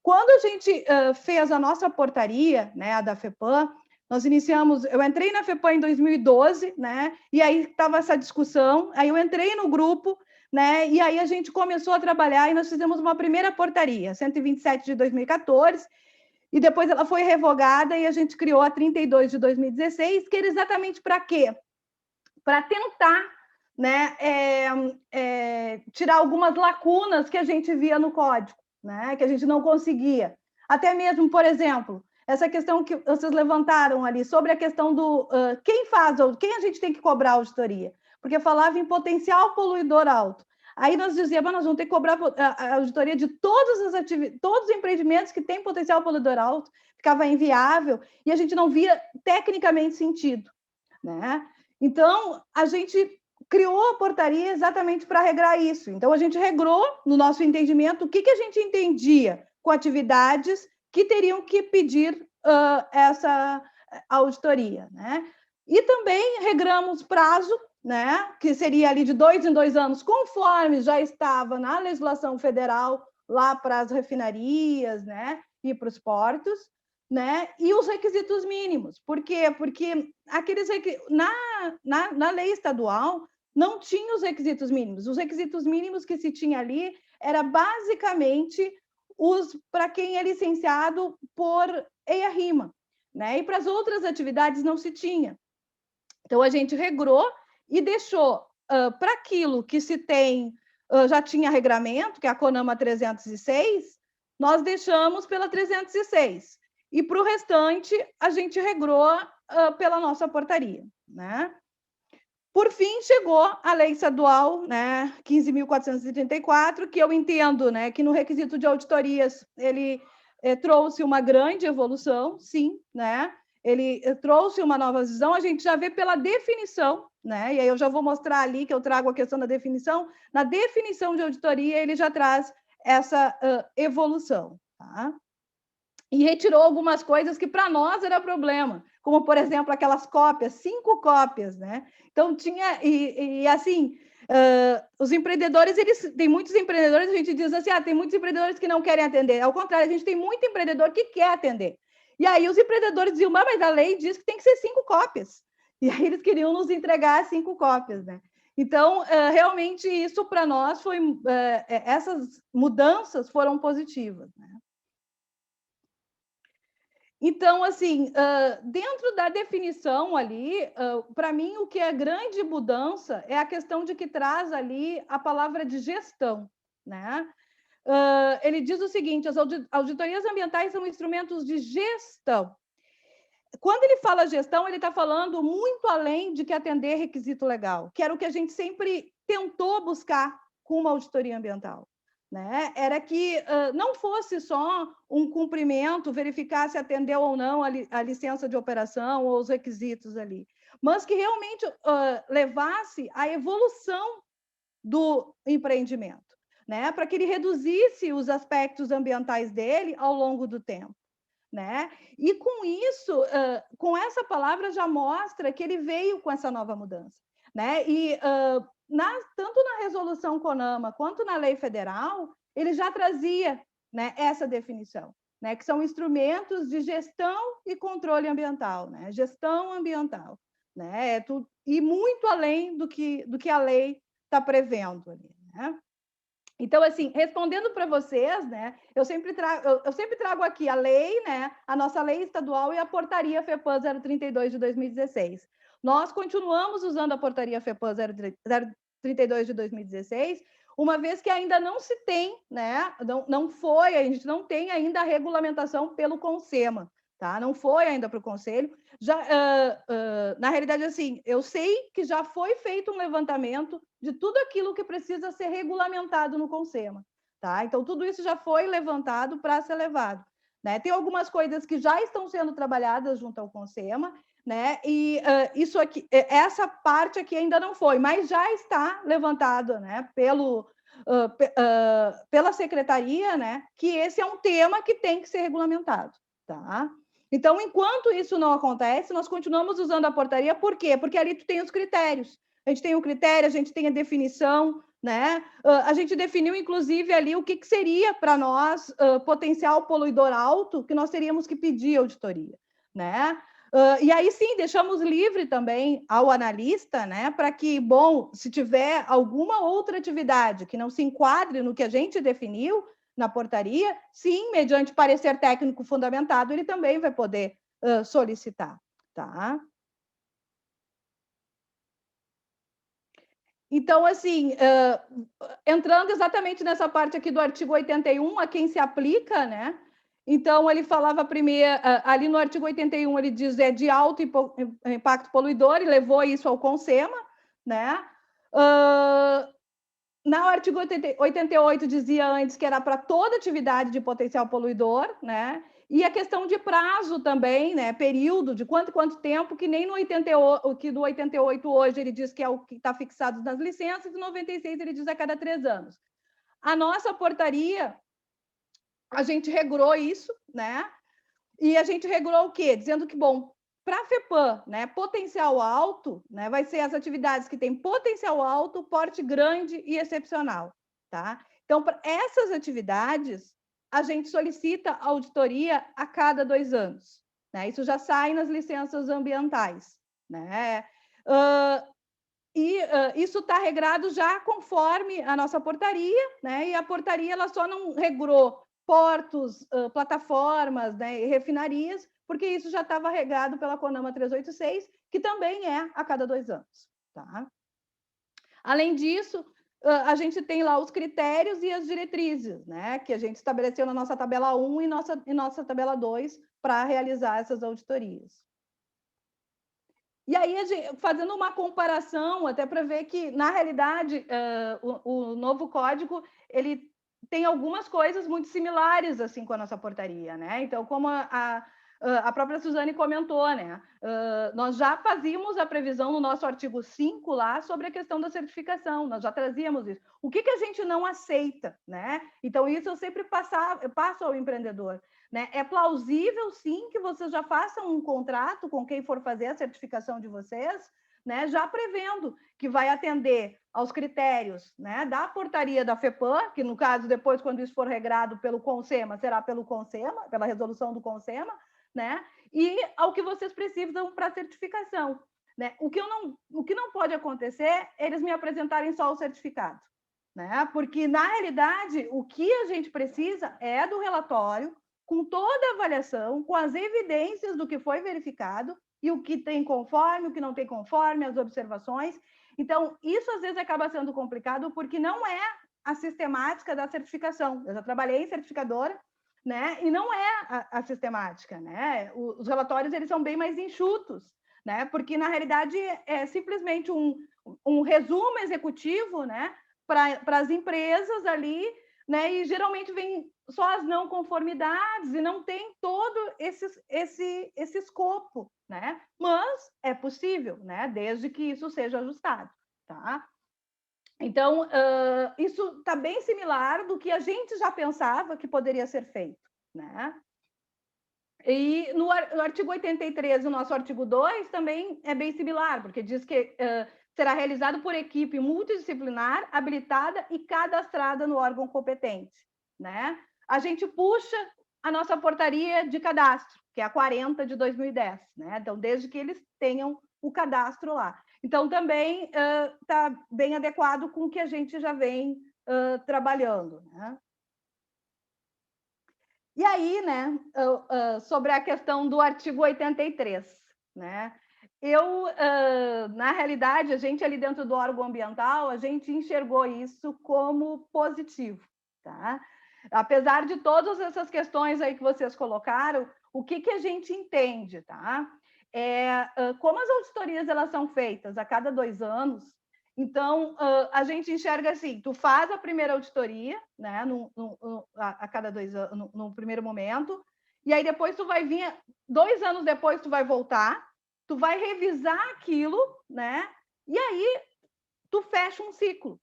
Quando a gente fez a nossa portaria, né, a da FEPAM, eu entrei na FEPAM em 2012, né? E aí estava essa discussão, aí eu entrei no grupo, né? E aí a gente começou a trabalhar e nós fizemos uma primeira portaria, 127 de 2014, e depois ela foi revogada e a gente criou a 32 de 2016, que era exatamente para quê? Para tentar, né, tirar algumas lacunas que a gente via no código, né, que a gente não conseguia. Até mesmo, por exemplo, essa questão que vocês levantaram ali, sobre a questão do quem a gente tem que cobrar a auditoria, porque falava em potencial poluidor alto. Aí nós dizíamos, nós vamos ter que cobrar a auditoria de todos os empreendimentos que têm potencial poluidor alto, ficava inviável, e a gente não via tecnicamente sentido. Né? Então, a gente criou a portaria exatamente para regrar isso. Então, a gente regrou, no nosso entendimento, o que a gente entendia com atividades que teriam que pedir essa auditoria. Né? E também regramos prazo, né, que seria ali de 2 em 2 anos, conforme já estava na legislação federal, lá para as refinarias, né, e para os portos, né, e os requisitos mínimos. Por quê? Porque na lei estadual não tinha os requisitos mínimos. Os requisitos mínimos que se tinha ali era basicamente para quem é licenciado por EIA-RIMA, né, e para as outras atividades não se tinha. Então, a gente regrou e deixou para aquilo que se tem, já tinha regramento, que é a CONAMA 306, nós deixamos pela 306. E para o restante, a gente regrou pela nossa portaria. Né? Por fim, chegou a Lei Estadual, né, 15.434, que eu entendo, né, que no requisito de auditorias ele trouxe uma grande evolução, sim, né? Ele trouxe uma nova visão, a gente já vê pela definição, né? E aí eu já vou mostrar ali que eu trago a questão da definição. Na definição de auditoria, ele já traz essa evolução, tá? E retirou algumas coisas que para nós era problema, como, por exemplo, aquelas cópias, 5 cópias, né? Então, tinha, assim, os empreendedores, tem muitos empreendedores, a gente diz assim, tem muitos empreendedores que não querem atender, ao contrário, a gente tem muito empreendedor que quer atender. E aí os empreendedores diziam, mas a lei diz que tem que ser 5 cópias. E aí eles queriam nos entregar 5 cópias, né? Então, realmente, isso para nós foi, essas mudanças foram positivas, né? Então, assim, dentro da definição ali, para mim, o que é grande mudança é a questão de que traz ali a palavra de gestão, né? Ele diz o seguinte, as auditorias ambientais são instrumentos de gestão. Quando ele fala gestão, ele está falando muito além de que atender requisito legal, que era o que a gente sempre tentou buscar com uma auditoria ambiental. Né? Era que não fosse só um cumprimento, verificar se atendeu ou não a licença de operação ou os requisitos ali, mas que realmente levasse à evolução do empreendimento, né? Para que ele reduzisse os aspectos ambientais dele ao longo do tempo. Né? E com isso, com essa palavra já mostra que ele veio com essa nova mudança. Né? E tanto na resolução CONAMA quanto na lei federal, ele já trazia, né, essa definição, né, que são instrumentos de gestão e controle ambiental, né, gestão ambiental, né, e muito além do que a lei está prevendo ali, né? Então, assim, respondendo para vocês, né, eu sempre trago aqui a lei, né, a nossa lei estadual e a portaria FEPAM 032 de 2016. Nós continuamos usando a portaria FEPAM 032 de 2016, uma vez que ainda não se tem, né, a gente não tem ainda a regulamentação pelo CONSEMA, tá? Não foi ainda para o Conselho. Na realidade, assim, eu sei que já foi feito um levantamento de tudo aquilo que precisa ser regulamentado no CONSEMA, tá? Então, tudo isso já foi levantado para ser levado, né? Tem algumas coisas que já estão sendo trabalhadas junto ao CONSEMA, né? E isso aqui, essa parte aqui ainda não foi, mas já está levantado, né? Pela secretaria, né? Que esse é um tema que tem que ser regulamentado, tá? Então, enquanto isso não acontece, nós continuamos usando a portaria. Por quê? Porque ali tu tem os critérios. A gente tem o critério, a gente tem a definição, né? A gente definiu, inclusive, ali o que seria para nós potencial poluidor alto, que nós teríamos que pedir auditoria, né? E aí, sim, deixamos livre também ao analista, né? Para que, bom, se tiver alguma outra atividade que não se enquadre no que a gente definiu, na portaria, sim, mediante parecer técnico fundamentado, ele também vai poder solicitar, tá? Então, assim, entrando exatamente nessa parte aqui do artigo 81, a quem se aplica, né? Então, ele falava primeiro, ali no artigo 81, ele diz de alto impacto poluidor, e levou isso ao CONSEMA, né? No artigo 88 dizia antes que era para toda atividade de potencial poluidor, né? E a questão de prazo também, né? Período de quanto tempo, que nem no 88, que do 88 hoje ele diz que é o que está fixado nas licenças, e no 96 ele diz a cada 3 anos. A nossa portaria, a gente regrou isso, né? E a gente regrou o quê? Dizendo que, bom, para a FEPAM, né, potencial alto, né, vai ser as atividades que têm potencial alto, porte grande e excepcional, tá? Então, para essas atividades, a gente solicita auditoria a cada 2 anos, né? Isso já sai nas licenças ambientais, né? Isso está regrado já conforme a nossa portaria, né? E a portaria ela só não regrou portos, plataformas, né, e refinarias, porque isso já estava regado pela CONAMA 386, que também é a cada 2 anos. Tá? Além disso, a gente tem lá os critérios e as diretrizes, né, que a gente estabeleceu na nossa tabela 1 e nossa tabela 2 para realizar essas auditorias. E aí, fazendo uma comparação, até para ver que, na realidade, o novo código, ele tem algumas coisas muito similares assim com a nossa portaria, né? Então, como a própria Suzane comentou, né? Nós já fazíamos a previsão no nosso artigo 5 lá sobre a questão da certificação, nós já trazíamos isso. O que a gente não aceita, né? Então, isso eu sempre passo ao empreendedor. Né? É plausível, sim, que vocês já façam um contrato com quem for fazer a certificação de vocês, né? Já prevendo que vai atender aos critérios, né? Da portaria da FEPAM, que no caso, depois, quando isso for regrado pelo CONSEMA, será pelo CONSEMA, pela resolução do CONSEMA, né? E ao que vocês precisam para a certificação. Né? O que não pode acontecer é eles me apresentarem só o certificado. Né? Porque, na realidade, o que a gente precisa é do relatório, com toda a avaliação, com as evidências do que foi verificado, e o que tem conforme, o que não tem conforme, as observações. Então, isso às vezes acaba sendo complicado, porque não é a sistemática da certificação. Eu já trabalhei em certificadora, né? E não é a sistemática, né? Os relatórios, eles são bem mais enxutos, né? Porque, na realidade, é simplesmente um resumo executivo, né? Para as empresas ali, né? E geralmente vem só as não conformidades e não tem todo esse escopo, né? Mas é possível, né? Desde que isso seja ajustado, tá? Então, isso está bem similar do que a gente já pensava que poderia ser feito, né? E no artigo 83, o nosso artigo 2, também é bem similar, porque diz que será realizado por equipe multidisciplinar, habilitada e cadastrada no órgão competente, né? A gente puxa a nossa portaria de cadastro, que é a 40 de 2010, né? Então, desde que eles tenham o cadastro lá. Então, também está bem adequado com o que a gente já vem trabalhando, né? E aí, né, sobre a questão do artigo 83, né? Na realidade, a gente ali dentro do órgão ambiental, a gente enxergou isso como positivo, tá? Apesar de todas essas questões aí que vocês colocaram, o que a gente entende, tá? Como as auditorias elas são feitas a cada 2 anos, então a gente enxerga assim: tu faz a primeira auditoria, né, a cada 2 anos, no primeiro momento, e aí depois tu vai vir, 2 anos depois tu vai voltar, tu vai revisar aquilo, né, e aí tu fecha um ciclo.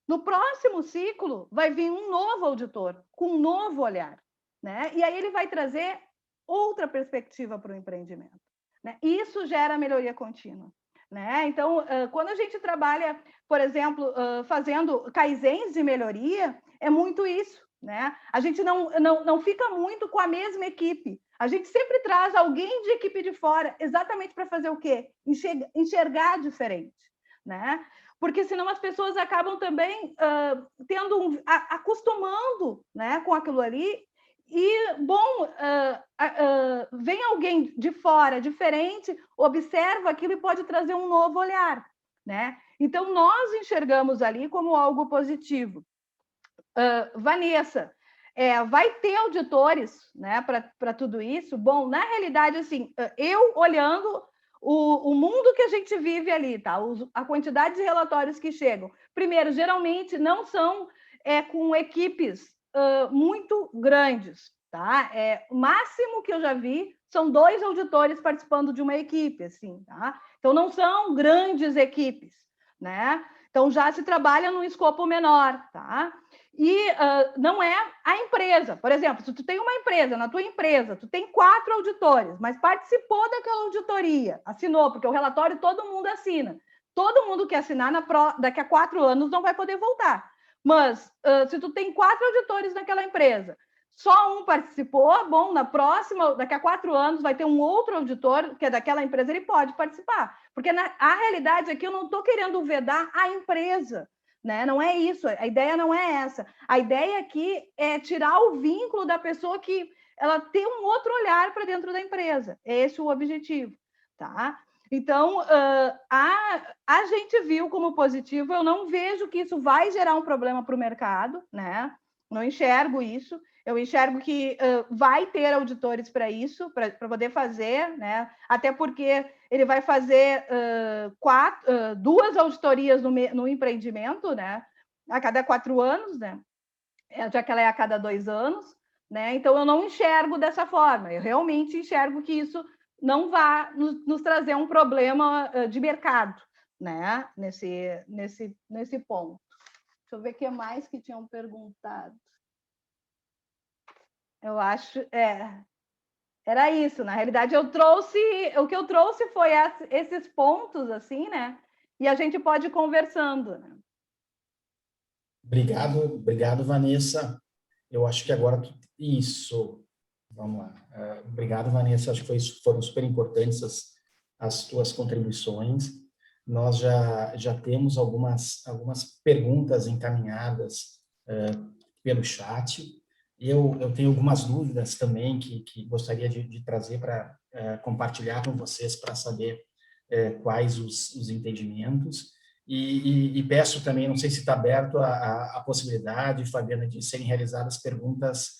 No próximo ciclo, vai vir um novo auditor, com um novo olhar, né? E aí ele vai trazer outra perspectiva para o empreendimento, né? Isso gera melhoria contínua, né? Então, quando a gente trabalha, por exemplo, fazendo kaizens de melhoria, é muito isso, né? A gente não fica muito com a mesma equipe. A gente sempre traz alguém de equipe de fora, exatamente para fazer o quê? Enxergar diferente, né? Porque senão as pessoas acabam também acostumando, né, com aquilo ali, e, bom, vem alguém de fora, diferente, observa aquilo e pode trazer um novo olhar, né? Então, nós enxergamos ali como algo positivo. Vanessa, vai ter auditores, né, para tudo isso? Bom, na realidade, assim, eu olhando o mundo que a gente vive ali, tá? A quantidade de relatórios que chegam. Primeiro, geralmente não são com equipes muito grandes, tá? O máximo que eu já vi são 2 auditores participando de uma equipe, assim, tá? Então, não são grandes equipes, né? Então, já se trabalha num escopo menor, tá? E não é a empresa. Por exemplo, se tu tem uma empresa, na tua empresa, tu tem 4 auditores, mas participou daquela auditoria, assinou, porque o relatório todo mundo assina. Todo mundo que assinar daqui a 4 anos não vai poder voltar. Mas se tu tem 4 auditores naquela empresa, só um participou, bom, na próxima, daqui a 4 anos, vai ter um outro auditor, que é daquela empresa, ele pode participar. Porque a realidade é que eu não estou querendo vedar a empresa, né? Não é isso, a ideia não é essa. A ideia aqui é tirar o vínculo da pessoa que ela tem um outro olhar para dentro da empresa. Esse é o objetivo, tá? Então, a gente viu como positivo, eu não vejo que isso vai gerar um problema para o mercado, né? Não enxergo isso. Eu enxergo que vai ter auditores para isso, para poder fazer, né? Até porque ele vai fazer 2 auditorias no empreendimento, né? A cada 4 anos, né? Já que ela é a cada 2 anos, né? Então eu não enxergo dessa forma. Eu realmente enxergo que isso não vai nos trazer um problema de mercado, né? Nesse ponto. Deixa eu ver o que mais que tinham perguntado. Eu acho, era isso. Na realidade, o que eu trouxe foi esses pontos, assim, né? E a gente pode ir conversando, né? Obrigado, Vanessa. Eu acho que agora isso. Vamos lá. Obrigado, Vanessa. Acho que foram super importantes as tuas contribuições. Nós já temos algumas perguntas encaminhadas pelo chat. Eu tenho algumas dúvidas também que gostaria de trazer para compartilhar com vocês para saber quais os entendimentos. E peço também, não sei se está aberto a possibilidade, Fabiana, de serem realizadas perguntas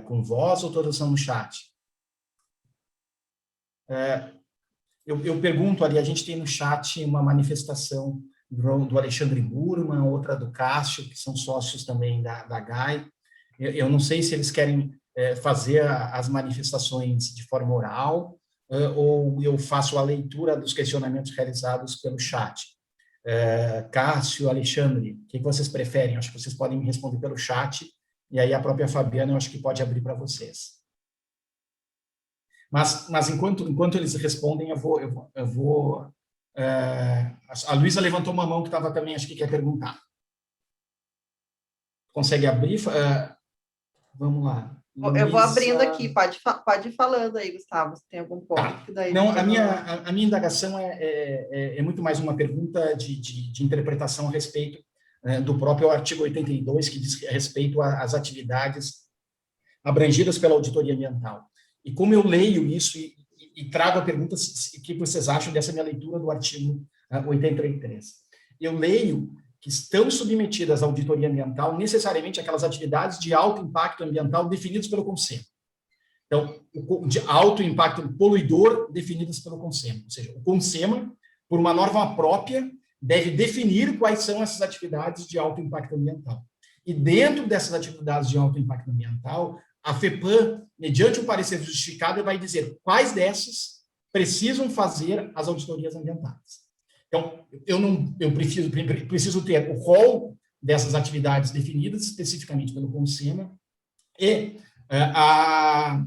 com voz ou todas são no chat. Eu pergunto ali, a gente tem no chat uma manifestação do Alexandre Burman, outra do Cássio, que são sócios também da GAI. Eu não sei se eles querem fazer as manifestações de forma oral ou eu faço a leitura dos questionamentos realizados pelo chat. Cássio, Alexandre, o que vocês preferem? Acho que vocês podem me responder pelo chat e aí a própria Fabiana eu acho que pode abrir para vocês. Mas enquanto eles respondem, eu vou a Luísa levantou uma mão que estava também, acho que quer perguntar. Consegue abrir? Vamos lá. Luísa... Eu vou abrindo aqui, pode ir falando aí, Gustavo, se tem algum ponto. Tá. Que daí não, a minha indagação é muito mais uma pergunta de interpretação a respeito do próprio artigo 82, que diz respeito às atividades abrangidas pela auditoria ambiental. E como eu leio isso e trago a pergunta, o que vocês acham dessa minha leitura do artigo 83? Eu leio que estão submetidas à auditoria ambiental necessariamente aquelas atividades de alto impacto ambiental definidas pelo CONSEMA. Então, de alto impacto poluidor definidas pelo CONSEMA. Ou seja, o CONSEMA, por uma norma própria, deve definir quais são essas atividades de alto impacto ambiental. E dentro dessas atividades de alto impacto ambiental, a FEPAM, mediante um parecer justificado, vai dizer quais dessas precisam fazer as auditorias ambientais. Então, eu preciso ter o rol dessas atividades definidas especificamente pelo CONSEMA e a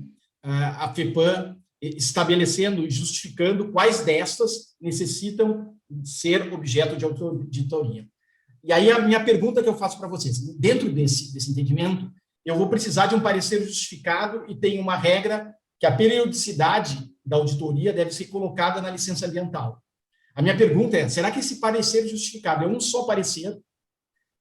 FEPAM estabelecendo e justificando quais destas necessitam ser objeto de auditoria. E aí a minha pergunta que eu faço para vocês, dentro desse entendimento, eu vou precisar de um parecer justificado e tem uma regra que a periodicidade da auditoria deve ser colocada na licença ambiental. A minha pergunta é, será que esse parecer justificado é um só parecer,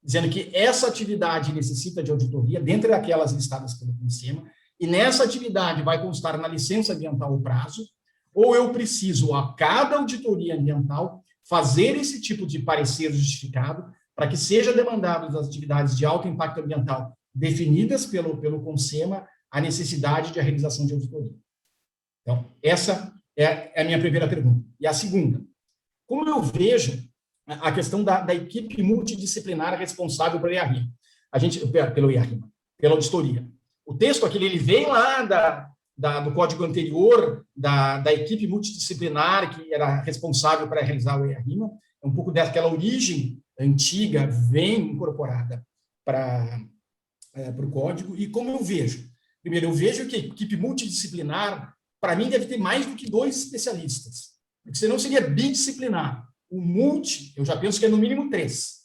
dizendo que essa atividade necessita de auditoria, dentre aquelas listadas pelo CONSEMA, e nessa atividade vai constar na licença ambiental o prazo, ou eu preciso, a cada auditoria ambiental, fazer esse tipo de parecer justificado para que seja demandado das atividades de alto impacto ambiental definidas pelo CONSEMA a necessidade de a realização de auditoria. Então, essa é a minha primeira pergunta. E a segunda, como eu vejo a questão da equipe multidisciplinar responsável pelo IARIMA, pela auditoria. O texto aquele, ele vem lá do código anterior, da equipe multidisciplinar que era responsável para realizar o IARIMA, um pouco daquela origem antiga vem incorporada para o código, e como eu vejo? Primeiro, eu vejo que a equipe multidisciplinar, para mim, deve ter mais do que 2 especialistas, porque senão seria bidisciplinar. O multi, eu já penso que é no mínimo 3,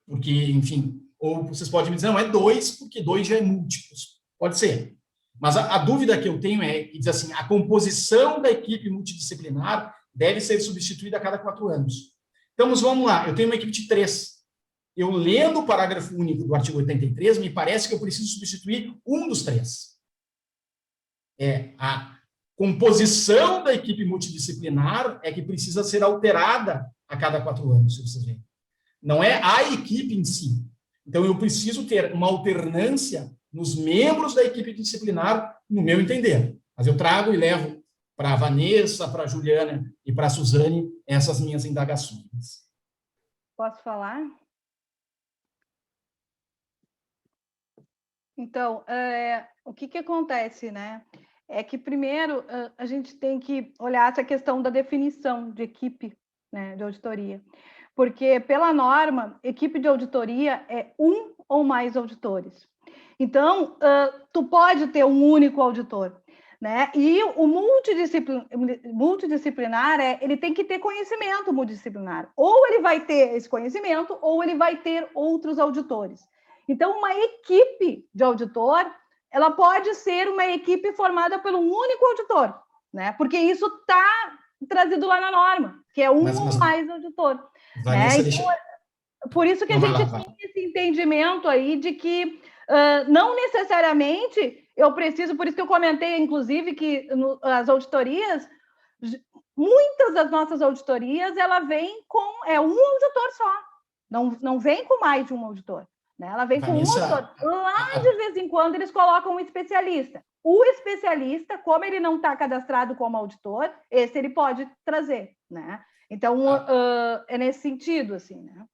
porque, enfim, ou vocês podem me dizer, não, é 2, porque 2 já é múltiplos, pode ser. Mas a dúvida que eu tenho que diz assim, a composição da equipe multidisciplinar deve ser substituída a cada 4 anos. Então, vamos lá, eu tenho uma equipe de 3. Eu lendo o parágrafo único do artigo 83, me parece que eu preciso substituir um dos 3. A composição da equipe multidisciplinar é que precisa ser alterada a cada 4 anos, se vocês verem. Não é a equipe em si. Então, eu preciso ter uma alternância nos membros da equipe disciplinar, no meu entender. Mas eu trago e levo para a Vanessa, para a Juliana e para a Suzane essas minhas indagações. Posso falar? Então, o que acontece, né? É que, primeiro, a gente tem que olhar essa questão da definição de equipe, né, de auditoria. Porque, pela norma, equipe de auditoria é um ou mais auditores. Então, tu pode ter um único auditor, né? E o multidisciplinar, ele tem que ter conhecimento multidisciplinar. Ou ele vai ter esse conhecimento, ou ele vai ter outros auditores. Então, uma equipe de auditor, ela pode ser uma equipe formada por um único auditor, né? Porque isso está trazido lá na norma, que é um ou mais auditor. Vanessa, né? Então, por isso que a gente tem esse entendimento aí de que não necessariamente eu preciso, por isso que eu comentei, inclusive, que as auditorias, muitas das nossas auditorias, ela vem com um auditor só, não vem com mais de um auditor. Né? Ela vem com um auditor. Lá, de vez em quando, eles colocam um especialista. O especialista, como ele não está cadastrado como auditor, esse ele pode trazer. Né? Então, é nesse sentido, assim, né?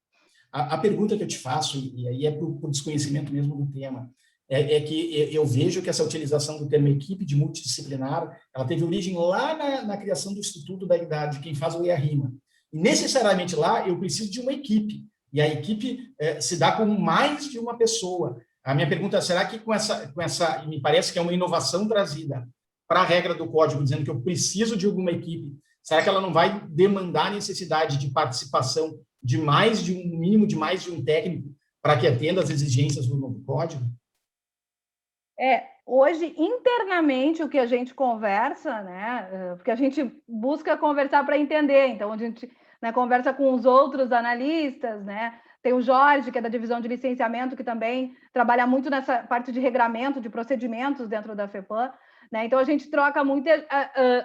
A pergunta que eu te faço, e aí é por desconhecimento mesmo do tema, é que eu vejo que essa utilização do termo equipe de multidisciplinar, ela teve origem lá na criação do Instituto da Idade, quem faz o EARIMA. E necessariamente lá eu preciso de uma equipe, e a equipe se dá com mais de uma pessoa. A minha pergunta é, será que com essa, me parece que é uma inovação trazida para a regra do código, dizendo que eu preciso de alguma equipe, será que ela não vai demandar a necessidade de participação de mais de um mínimo, de mais de um técnico, para que atenda às exigências do novo código? Hoje, internamente, o que a gente conversa, né, porque a gente busca conversar para entender, então a gente, né, conversa com os outros analistas, né, tem o Jorge, que é da divisão de licenciamento, que também trabalha muito nessa parte de regramento, de procedimentos dentro da FEPAM, né, então a gente troca muito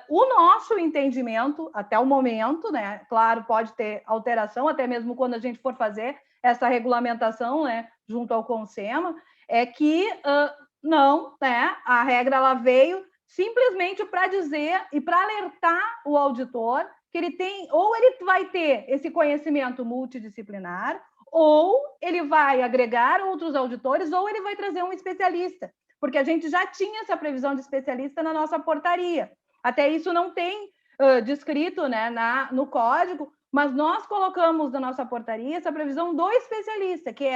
o nosso entendimento até o momento, né, claro, pode ter alteração, até mesmo quando a gente for fazer essa regulamentação, né, junto ao CONSEMA, é que não, né, a regra ela veio simplesmente para dizer e para alertar o auditor que ele tem, ou ele vai ter esse conhecimento multidisciplinar, ou ele vai agregar outros auditores, ou ele vai trazer um especialista, porque a gente já tinha essa previsão de especialista na nossa portaria. Até isso não tem descrito, né, no código, mas nós colocamos na nossa portaria essa previsão do especialista, que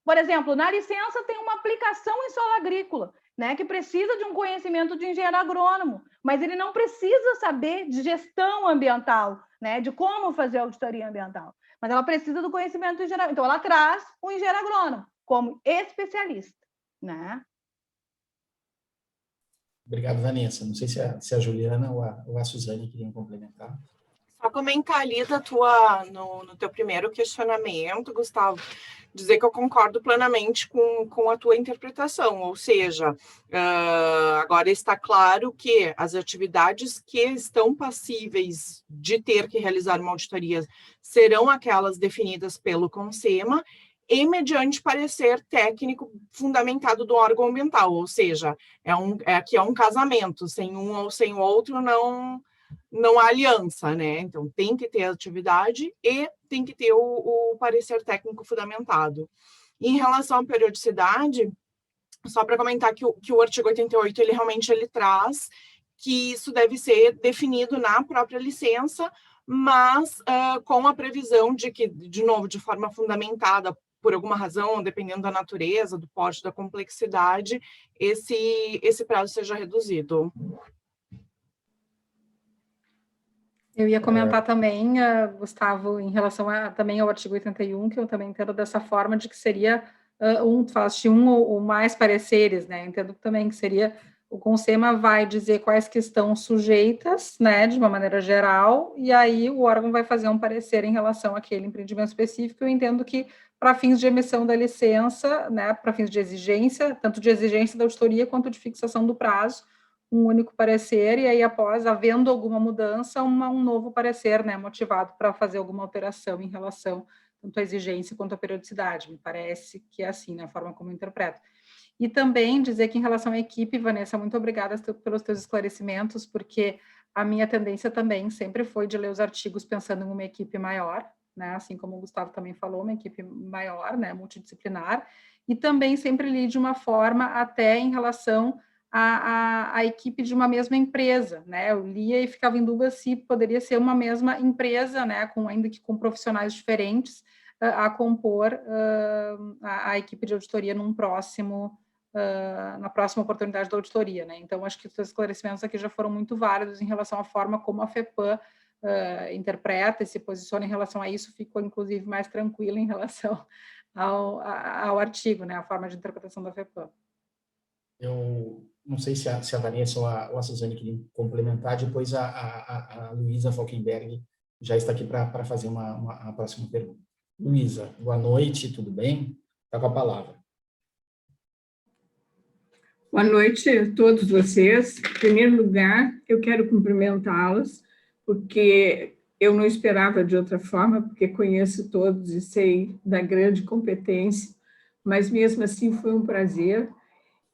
por exemplo, na licença tem uma aplicação em solo agrícola, né, que precisa de um conhecimento de engenheiro agrônomo, mas ele não precisa saber de gestão ambiental, né, de como fazer auditoria ambiental, mas ela precisa do conhecimento do engenheiro. Então, ela traz o engenheiro agrônomo como especialista, né? Obrigado, Vanessa. Não sei se a Juliana ou a Suzane queriam complementar. Só comentar ali no teu primeiro questionamento, Gustavo, dizer que eu concordo plenamente com a tua interpretação, ou seja, agora está claro que as atividades que estão passíveis de ter que realizar uma auditoria serão aquelas definidas pelo CONSEMA e mediante parecer técnico fundamentado do órgão ambiental, ou seja, aqui é um casamento, sem um ou sem o outro não há aliança, né? Então, tem que ter atividade e tem que ter o parecer técnico fundamentado. Em relação à periodicidade, só para comentar que o artigo 88, ele realmente traz que isso deve ser definido na própria licença, mas com a previsão de que, de novo, de forma fundamentada, por alguma razão, dependendo da natureza, do porte, da complexidade, esse prazo seja reduzido. Eu ia comentar também, Gustavo, em relação também ao artigo 81, que eu também entendo dessa forma, de que seria falaste um ou mais pareceres, né? Entendo também que seria, o CONSEMA vai dizer quais que estão sujeitas, né, de uma maneira geral, e aí o órgão vai fazer um parecer em relação àquele empreendimento específico. Eu entendo que, para fins de emissão da licença, né, para fins de exigência, tanto de exigência da auditoria quanto de fixação do prazo, um único parecer, e aí, após, havendo alguma mudança, um novo parecer, né, motivado para fazer alguma alteração em relação. tanto a exigência quanto a periodicidade. Me parece que é assim, na forma como eu interpreto. E também dizer que em relação à equipe, Vanessa, muito obrigada pelos teus esclarecimentos, porque a minha tendência também sempre foi de ler os artigos pensando em uma equipe maior, né? Assim como o Gustavo também falou, uma equipe maior, né? Multidisciplinar, e também sempre li de uma forma até em relação à equipe de uma mesma empresa, né? Eu lia e ficava em dúvida se poderia ser uma mesma empresa, né? Ainda que com profissionais diferentes, a compor a equipe de auditoria na próxima oportunidade da auditoria, né? Então, acho que os esclarecimentos aqui já foram muito válidos em relação à forma como a FEPAM interpreta e se posiciona em relação a isso, ficou, inclusive, mais tranquila em relação ao artigo, né? A forma de interpretação da FEPAM. Eu não sei se a Vanessa ou a Suzane queriam complementar, depois a Luísa Falkenberg já está aqui para fazer uma próxima pergunta. Luísa, boa noite, tudo bem? Está com a palavra. Boa noite a todos vocês. Em primeiro lugar, eu quero cumprimentá-los, porque eu não esperava de outra forma, porque conheço todos e sei da grande competência, mas mesmo assim foi um prazer.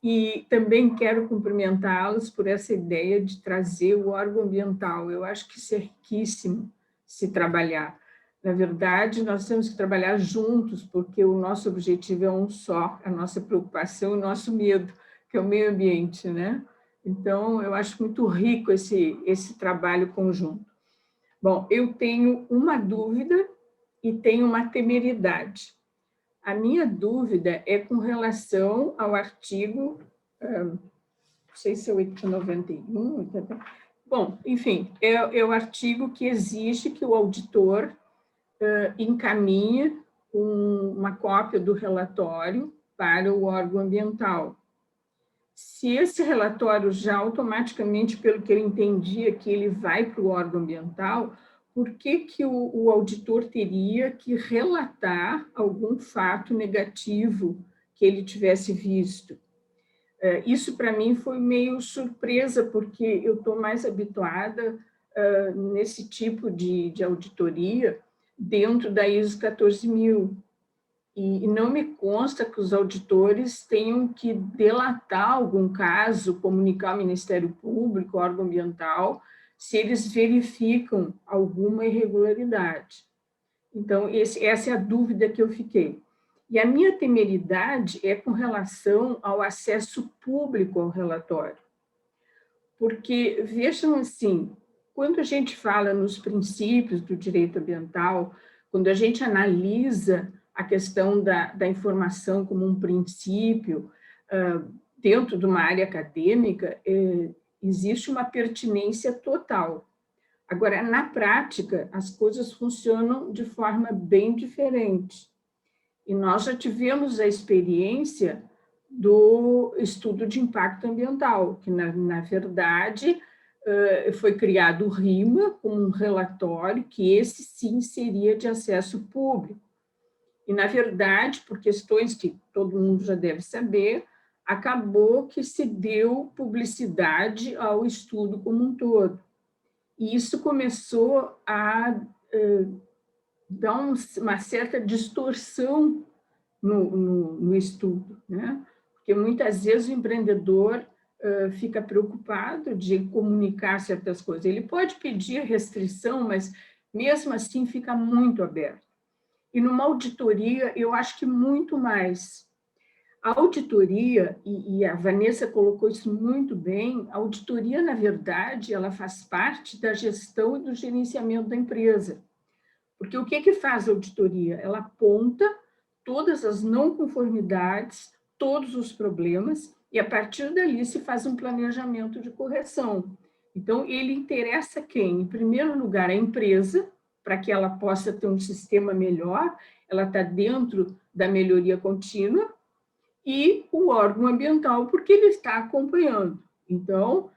E também quero cumprimentá-los por essa ideia de trazer o órgão ambiental. Eu acho que isso é riquíssimo se trabalhar. Na verdade, nós temos que trabalhar juntos, porque o nosso objetivo é um só, a nossa preocupação, o nosso medo, que é o meio ambiente, né? Então, eu acho muito rico esse trabalho conjunto. Bom, eu tenho uma dúvida e tenho uma temeridade. A minha dúvida é com relação ao artigo, não sei se é 891, bom, enfim, é o artigo que exige que o auditor encaminhe uma cópia do relatório para o órgão ambiental. Se esse relatório já automaticamente, pelo que eu entendi, que ele vai para o órgão ambiental, por que o auditor teria que relatar algum fato negativo que ele tivesse visto? Isso, para mim, foi meio surpresa, porque eu estou mais habituada nesse tipo de auditoria dentro da ISO 14000. E não me consta que os auditores tenham que delatar algum caso, comunicar ao Ministério Público, ao órgão ambiental, se eles verificam alguma irregularidade. Então, essa é a dúvida que eu fiquei. E a minha temeridade é com relação ao acesso público ao relatório. Porque, vejam assim, quando a gente fala nos princípios do direito ambiental, quando a gente analisa a questão da informação como um princípio, dentro de uma área acadêmica, existe uma pertinência total. Agora, na prática, as coisas funcionam de forma bem diferente. E nós já tivemos a experiência do estudo de impacto ambiental, que, na verdade, foi criado o RIMA como um relatório, que esse sim seria de acesso público. E, na verdade, por questões que todo mundo já deve saber, acabou que se deu publicidade ao estudo como um todo. E isso começou a dar uma certa distorção no estudo, né? Porque muitas vezes o empreendedor fica preocupado de comunicar certas coisas. Ele pode pedir restrição, mas mesmo assim fica muito aberto. E numa auditoria, eu acho que muito mais. A auditoria, e a Vanessa colocou isso muito bem, a auditoria, na verdade, ela faz parte da gestão e do gerenciamento da empresa. Porque o que faz a auditoria? Ela aponta todas as não conformidades, todos os problemas, e a partir dali se faz um planejamento de correção. Então, ele interessa quem? Em primeiro lugar, a empresa, para que ela possa ter um sistema melhor, ela está dentro da melhoria contínua, e o órgão ambiental, porque ele está acompanhando. Então,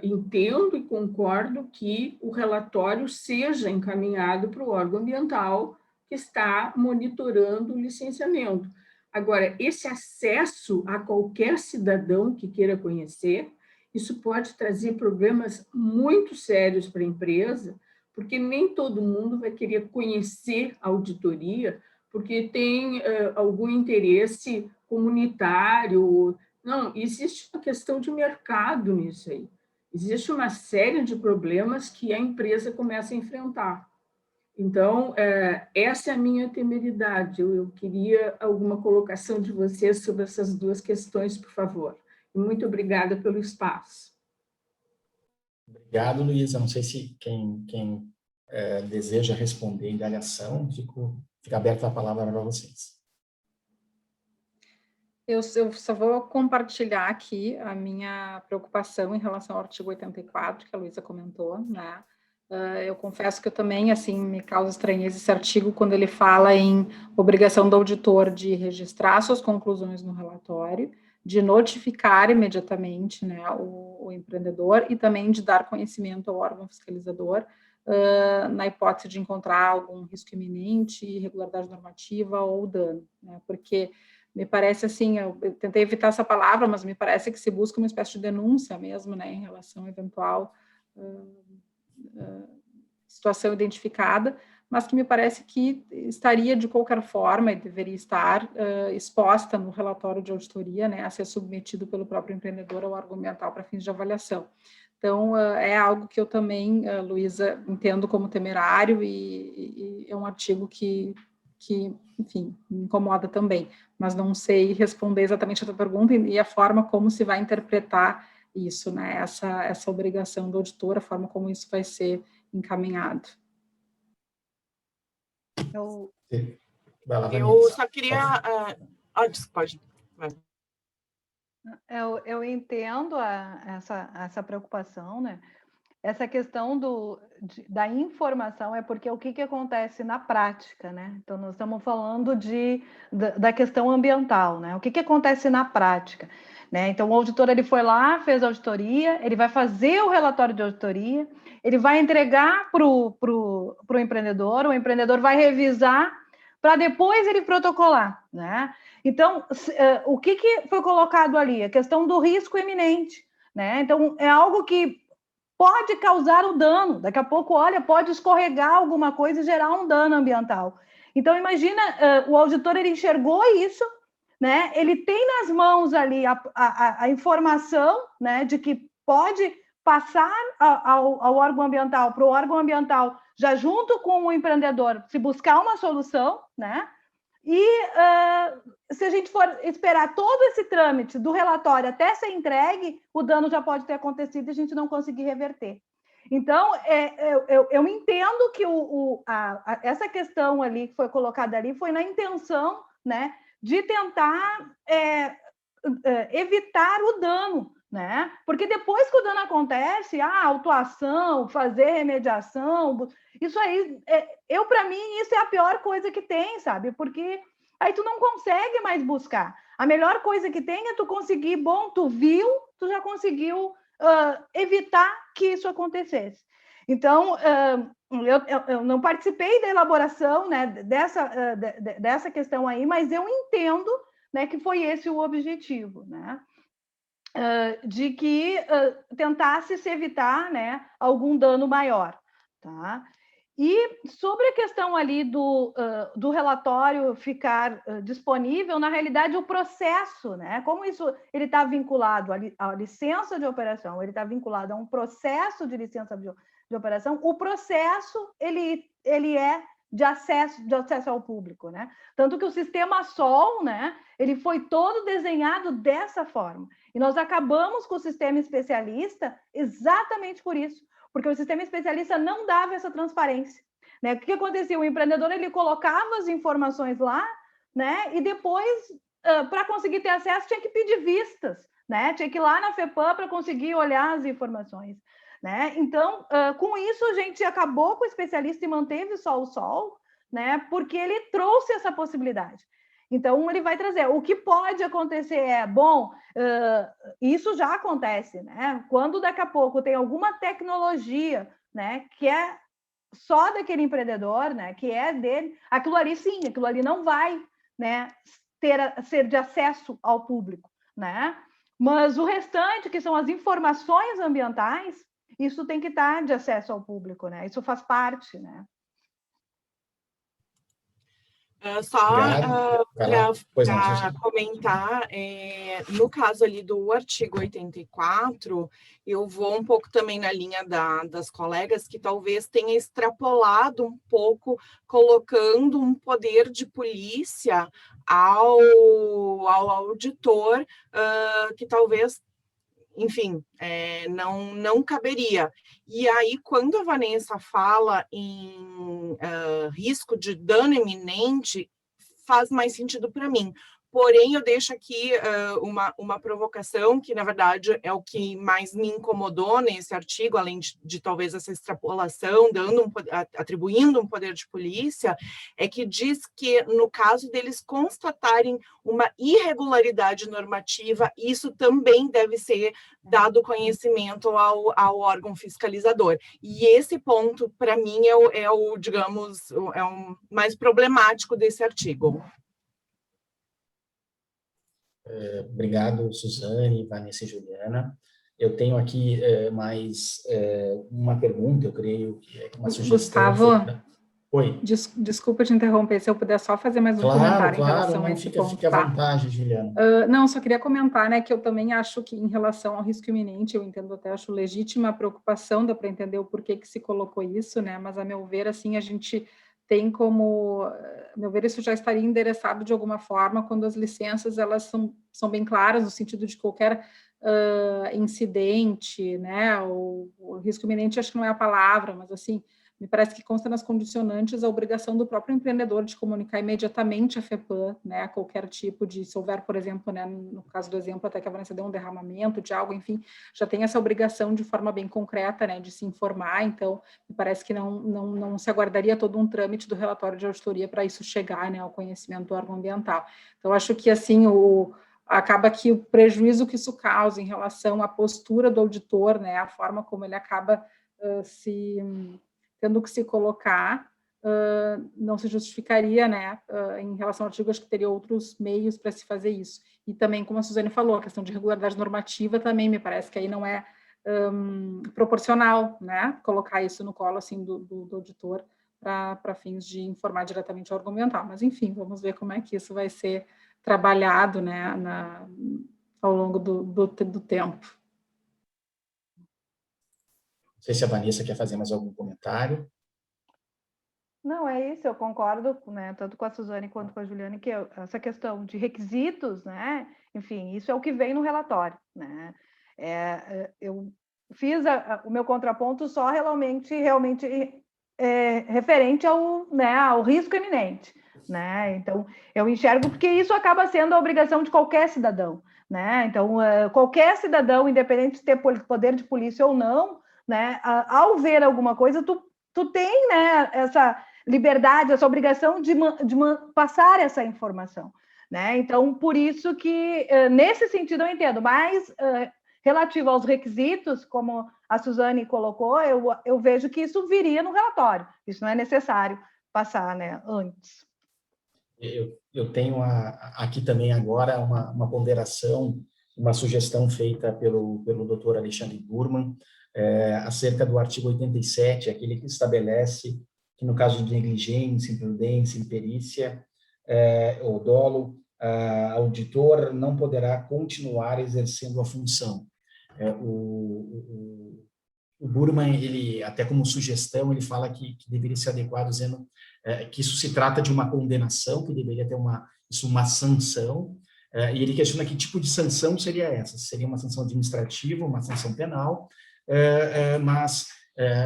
entendo e concordo que o relatório seja encaminhado para o órgão ambiental que está monitorando o licenciamento. Agora, esse acesso a qualquer cidadão que queira conhecer, isso pode trazer problemas muito sérios para a empresa, porque nem todo mundo vai querer conhecer a auditoria, porque tem algum interesse comunitário. Não, existe uma questão de mercado nisso aí. Existe uma série de problemas que a empresa começa a enfrentar. Então, essa é a minha temeridade. Eu queria alguma colocação de vocês sobre essas duas questões, por favor. E muito obrigada pelo espaço. Obrigado, Luísa. Não sei se quem deseja responder em indagação, fica aberta a palavra para vocês. Eu só vou compartilhar aqui a minha preocupação em relação ao artigo 84, que a Luísa comentou, né? Eu confesso que eu também, assim, me causa estranheza esse artigo quando ele fala em obrigação do auditor de registrar suas conclusões no relatório, de notificar imediatamente, né, o empreendedor e também de dar conhecimento ao órgão fiscalizador na hipótese de encontrar algum risco iminente, irregularidade normativa ou dano, né, porque me parece assim, eu tentei evitar essa palavra, mas me parece que se busca uma espécie de denúncia mesmo, né, em relação a eventual situação identificada, mas que me parece que estaria de qualquer forma e deveria estar exposta no relatório de auditoria, né, a ser submetido pelo próprio empreendedor ao órgão ambiental para fins de avaliação. Então, é algo que eu também, Luísa, entendo como temerário e é um artigo que, enfim, me incomoda também, mas não sei responder exatamente a tua pergunta e a forma como se vai interpretar isso, né, essa obrigação do auditor, a forma como isso vai ser encaminhado. Eu só queria... pode. Eu entendo essa preocupação, né? Essa questão da informação é porque o que acontece na prática, né? Então, nós estamos falando da questão ambiental, né? O que acontece na prática, né? Então, o auditor, ele foi lá, fez a auditoria, ele vai fazer o relatório de auditoria, ele vai entregar para o empreendedor, o empreendedor vai revisar para depois ele protocolar, né? Então, o que foi colocado ali? A questão do risco iminente, né? Então, é algo que pode causar o dano. Daqui a pouco, olha, pode escorregar alguma coisa e gerar um dano ambiental. Então, imagina, o auditor, ele enxergou isso, né? Ele tem nas mãos ali a informação, né, de que pode passar ao órgão ambiental, para o órgão ambiental, já junto com o empreendedor, se buscar uma solução, né? E se a gente for esperar todo esse trâmite do relatório até ser entregue, o dano já pode ter acontecido e a gente não conseguir reverter. Então, eu entendo que essa questão ali que foi colocada ali foi na intenção, né, de tentar evitar o dano, né? Porque depois que o dano acontece, autuação, fazer remediação, isso aí, para mim, isso é a pior coisa que tem, sabe? Porque aí tu não consegue mais buscar. A melhor coisa que tem é tu conseguir, tu viu, tu já conseguiu evitar que isso acontecesse. Então, eu não participei da elaboração, né, dessa questão aí, mas eu entendo, né, que foi esse o objetivo, né? De que tentasse se evitar, né, algum dano maior, tá? E sobre a questão ali do relatório ficar disponível, na realidade, o processo, né? Como isso ele está vinculado à licença de operação, ele está vinculado a um processo de licença de operação, o processo ele é de acesso ao público, né? Tanto que o sistema SOL, né, ele foi todo desenhado dessa forma. E nós acabamos com o sistema especialista exatamente por isso, porque o sistema especialista não dava essa transparência, né? O que acontecia? O empreendedor, ele colocava as informações lá, né? E depois, para conseguir ter acesso, tinha que pedir vistas, né? Tinha que ir lá na FEPAM para conseguir olhar as informações, né? Então, com isso, a gente acabou com o especialista e manteve só o SOL, né? Porque ele trouxe essa possibilidade. Então, ele vai trazer. O que pode acontecer isso já acontece, né? Quando daqui a pouco tem alguma tecnologia, né, que é só daquele empreendedor, né, que é dele, aquilo ali sim, aquilo ali não vai, né, ser de acesso ao público, né? Mas o restante, que são as informações ambientais, isso tem que estar de acesso ao público, né? Isso faz parte, né? Para comentar, no caso ali do artigo 84, eu vou um pouco também na linha das colegas que talvez tenha extrapolado um pouco, colocando um poder de polícia ao auditor, que talvez, enfim, não caberia. E aí, quando a Vanessa fala em risco de dano iminente, faz mais sentido para mim. Porém, eu deixo aqui uma provocação, que, na verdade, é o que mais me incomodou nesse artigo, além de talvez essa extrapolação, atribuindo um poder de polícia, é que diz que, no caso deles constatarem uma irregularidade normativa, isso também deve ser dado conhecimento ao órgão fiscalizador. E esse ponto, para mim, digamos, é o mais problemático desse artigo. Obrigado, Suzane, Vanessa e Juliana. Eu tenho aqui mais uma pergunta, eu creio que é uma sugestão. Gustavo, Oi. Desculpa te interromper, se eu puder só fazer mais um comentário em relação a esse ponto. Fique à vontade, Juliana. Não, só queria comentar, né, que eu também acho que em relação ao risco iminente, eu entendo até, acho legítima a preocupação, dá para entender o porquê que se colocou isso, né, mas a meu ver, assim, a gente tem como, a meu ver, isso já estaria endereçado de alguma forma quando as licenças, elas são bem claras, no sentido de qualquer incidente, né, o risco iminente acho que não é a palavra, mas assim, me parece que consta nas condicionantes a obrigação do próprio empreendedor de comunicar imediatamente à FEPAM, né, qualquer tipo de, se houver, por exemplo, né, no caso do exemplo, até que a Vanessa deu um derramamento de algo, enfim, já tem essa obrigação de forma bem concreta, né, de se informar, então, me parece que não se aguardaria todo um trâmite do relatório de auditoria para isso chegar, né, ao conhecimento do órgão ambiental. Então, acho que, assim, acaba que o prejuízo que isso causa em relação à postura do auditor, né, a forma como ele acaba tendo que se colocar, não se justificaria, né, em relação ao artigo, acho que teria outros meios para se fazer isso. E também, como a Suzane falou, a questão de regularidade normativa também me parece que aí não é proporcional, né, colocar isso no colo, assim, do auditor para fins de informar diretamente ao órgão ambiental. Mas, enfim, vamos ver como é que isso vai ser trabalhado, né, ao longo do tempo. Não sei se a Vanessa quer fazer mais algum comentário. Não, é isso, eu concordo, né, tanto com a Suzane quanto com a Juliana, que essa questão de requisitos, né, enfim, isso é o que vem no relatório, né, eu fiz o meu contraponto só realmente referente ao risco iminente, né, então eu enxergo porque isso acaba sendo a obrigação de qualquer cidadão, né, então qualquer cidadão, independente de ter poder de polícia ou não, né, ao ver alguma coisa, tu tem, né, essa liberdade, essa obrigação de passar essa informação, né? Então, por isso que, nesse sentido, eu entendo, mas relativo aos requisitos, como a Suzane colocou, eu vejo que isso viria no relatório, isso não é necessário passar, né, antes. Eu tenho aqui também agora uma ponderação, uma sugestão feita pelo Dr. Alexandre Burman, acerca do artigo 87, aquele que estabelece que, no caso de negligência, imprudência, imperícia ou dolo, auditor não poderá continuar exercendo a função. O Burman, ele, até como sugestão, ele fala que deveria ser adequado, dizendo que isso se trata de uma condenação, que deveria ter uma sanção, e ele questiona que tipo de sanção seria essa. Seria uma sanção administrativa, uma sanção penal,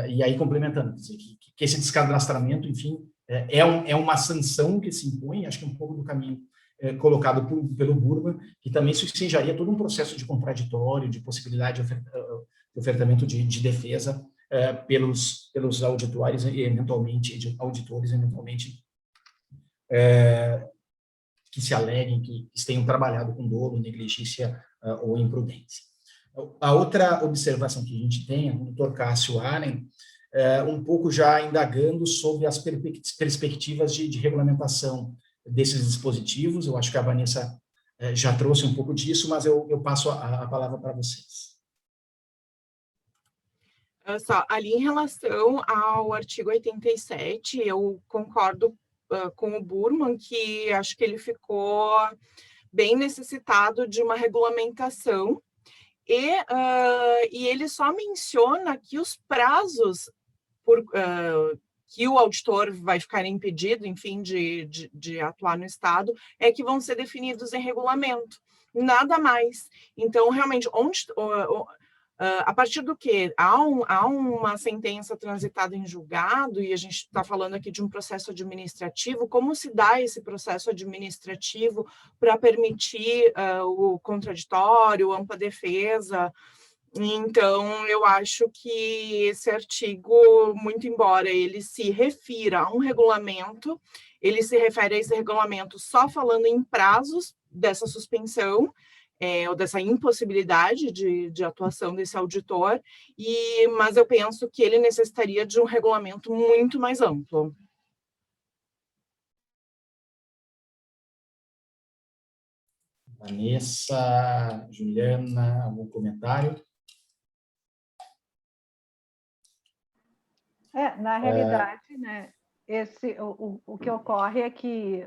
e aí complementando, dizer, que esse descadastramento, enfim, é uma sanção que se impõe, acho que é um pouco do caminho colocado pelo Burman, que também sustenjaria todo um processo de contraditório, de possibilidade de ofertamento de defesa pelos auditores, eventualmente, que se aleguem que tenham trabalhado com dolo, negligência ou imprudência. A outra observação que a gente tem é do Dr. Cássio Aren, um pouco já indagando sobre as perspectivas de regulamentação desses dispositivos. Eu acho que a Vanessa já trouxe um pouco disso, mas eu passo a palavra para vocês. Ali em relação ao artigo 87, eu concordo com o Burman, que acho que ele ficou bem necessitado de uma regulamentação, e ele só menciona que os prazos que o auditor vai ficar impedido, enfim, de atuar no Estado, é que vão ser definidos em regulamento, nada mais. Então, realmente, a partir do que há uma sentença transitada em julgado, e a gente está falando aqui de um processo administrativo, como se dá esse processo administrativo para permitir o contraditório, ampla defesa? Então, eu acho que esse artigo, muito embora ele se refira a um regulamento, ele se refere a esse regulamento só falando em prazos dessa suspensão, ou dessa impossibilidade de atuação desse auditor, mas eu penso que ele necessitaria de um regulamento muito mais amplo. Vanessa, Juliana, algum comentário? Na realidade, né, o que ocorre é que,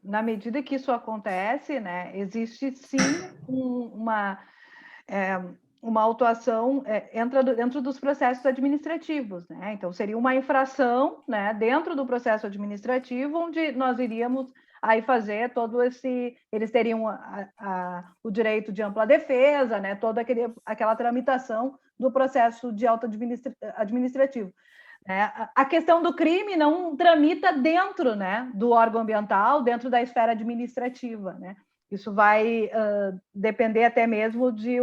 na medida que isso acontece, né, existe sim uma autuação entra dentro dos processos administrativos, né? Então, seria uma infração, né, dentro do processo administrativo, onde nós iríamos aí fazer todo esse... Eles teriam o direito de ampla defesa, né, toda aquela tramitação do processo de administrativo. A questão do crime não tramita dentro, né, do órgão ambiental, dentro da esfera administrativa, né? Isso vai depender até mesmo de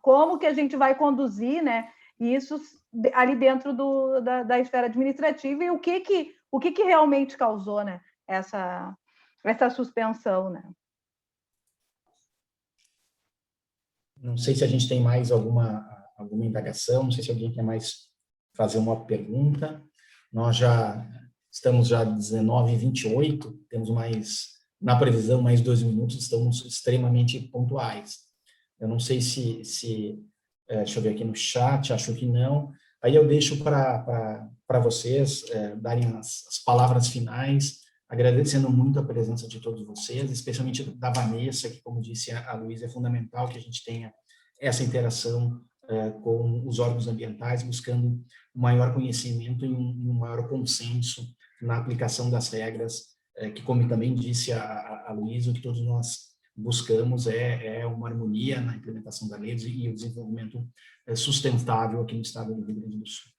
como que a gente vai conduzir, né, isso ali dentro da esfera administrativa, e o que realmente causou, né, essa suspensão, né? Não sei se a gente tem mais alguma indagação, não sei se alguém quer mais fazer uma pergunta. Nós já estamos 19h28, temos na previsão, mais 2 minutos, estamos extremamente pontuais. Eu não sei se deixa eu ver aqui no chat, acho que não. Aí eu deixo para vocês darem as palavras finais, agradecendo muito a presença de todos vocês, especialmente da Vanessa, que, como disse a Luísa, é fundamental que a gente tenha essa interação com os órgãos ambientais, buscando um maior conhecimento e um maior consenso na aplicação das regras, que, como também disse a Luísa, o que todos nós buscamos é uma harmonia na implementação da lei e o desenvolvimento sustentável aqui no estado do Rio Grande do Sul.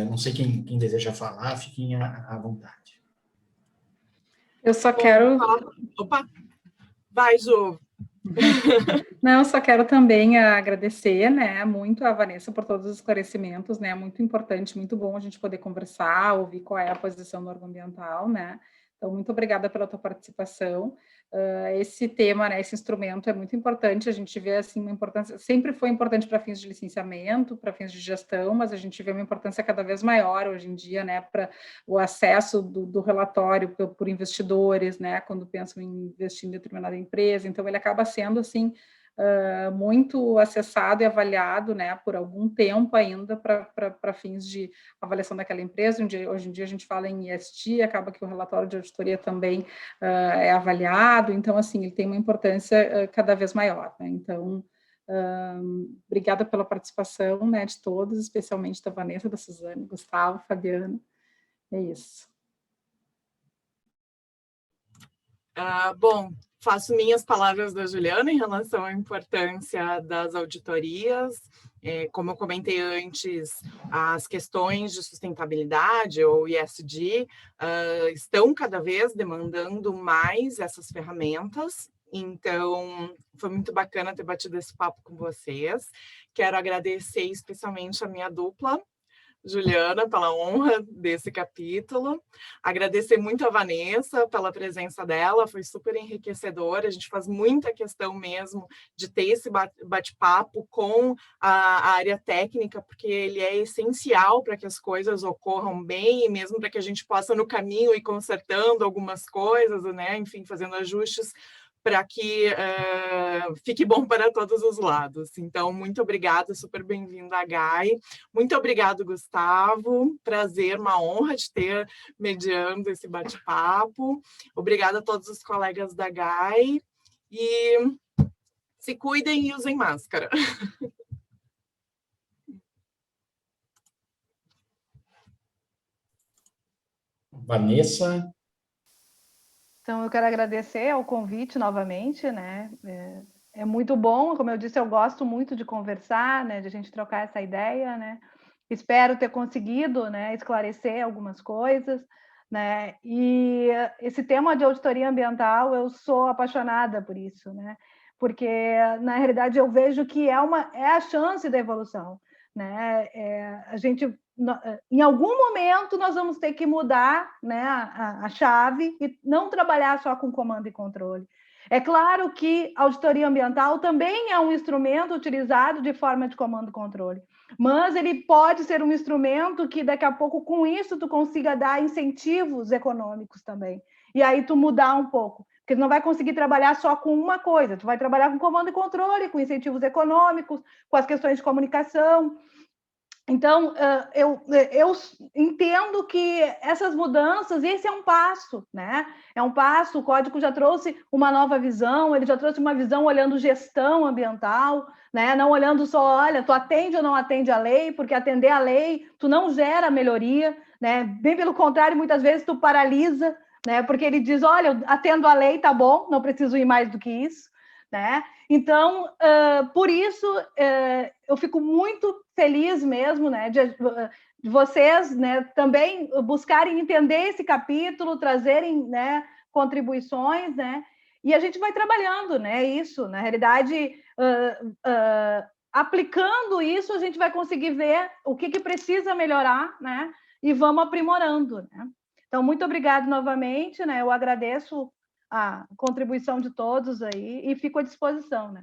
Não sei quem deseja falar, fiquem à vontade. Eu só quero... Opa! Vai, Ju! Não, só quero também agradecer, né, muito a Vanessa por todos os esclarecimentos, né, muito importante, muito bom a gente poder conversar, ouvir qual é a posição do órgão ambiental, né, então muito obrigada pela tua participação. Esse tema, né, esse instrumento é muito importante, a gente vê, assim, uma importância, sempre foi importante para fins de licenciamento, para fins de gestão, mas a gente vê uma importância cada vez maior hoje em dia, né, para o acesso do relatório por investidores, né, quando pensam em investir em determinada empresa, então ele acaba sendo, assim, muito acessado e avaliado, né, por algum tempo ainda para fins de avaliação daquela empresa. Hoje em dia a gente fala em ESG, acaba que o relatório de auditoria também é avaliado, então, assim, ele tem uma importância cada vez maior, né, então, obrigada pela participação, né, de todos, especialmente da Vanessa, da Suzane, Gustavo, Fabiana, é isso. Bom, faço minhas palavras da Juliana em relação à importância das auditorias. Como eu comentei antes, as questões de sustentabilidade, ou ESG, estão cada vez demandando mais essas ferramentas. Então, foi muito bacana ter batido esse papo com vocês. Quero agradecer especialmente a minha dupla, Juliana, pela honra desse capítulo. Agradecer muito a Vanessa pela presença dela, foi super enriquecedora. A gente faz muita questão mesmo de ter esse bate-papo com a área técnica, porque ele é essencial para que as coisas ocorram bem e mesmo para que a gente possa, no caminho, ir consertando algumas coisas, né? Enfim, fazendo ajustes para que fique bom para todos os lados. Então, muito obrigada, super bem-vinda, Gai. Muito obrigado, Gustavo. Prazer, uma honra te ter mediando esse bate-papo. Obrigada a todos os colegas da Gai. E se cuidem e usem máscara. Vanessa? Então, eu quero agradecer ao convite novamente, né? É muito bom, como eu disse, eu gosto muito de conversar, né? De a gente trocar essa ideia, né? Espero ter conseguido, né? Esclarecer algumas coisas, né? E esse tema de auditoria ambiental, eu sou apaixonada por isso, né? Porque, na realidade, eu vejo que é a chance da evolução, né? A gente, em algum momento, nós vamos ter que mudar, né, a chave e não trabalhar só com comando e controle. É claro que a auditoria ambiental também é um instrumento utilizado de forma de comando e controle, mas ele pode ser um instrumento que, daqui a pouco, com isso, tu consiga dar incentivos econômicos também. E aí tu mudar um pouco. Porque tu não vai conseguir trabalhar só com uma coisa, tu vai trabalhar com comando e controle, com incentivos econômicos, com as questões de comunicação. Então, eu entendo que essas mudanças, esse é um passo, né? É um passo, o Código já trouxe uma nova visão, ele já trouxe uma visão olhando gestão ambiental, né? Não olhando só, olha, tu atende ou não atende a lei, porque atender a lei, tu não gera melhoria, né? Bem pelo contrário, muitas vezes tu paralisa, né? Porque ele diz, olha, eu atendo a lei, tá bom, não preciso ir mais do que isso, né? Então, por isso, eu fico muito feliz mesmo, né, de vocês, né, também buscarem entender esse capítulo, trazerem, né, contribuições, né, e a gente vai trabalhando, né, isso, na realidade, aplicando isso, a gente vai conseguir ver o que precisa melhorar, né, e vamos aprimorando, né. Então, muito obrigado novamente, né, eu agradeço a contribuição de todos aí e fico à disposição, né.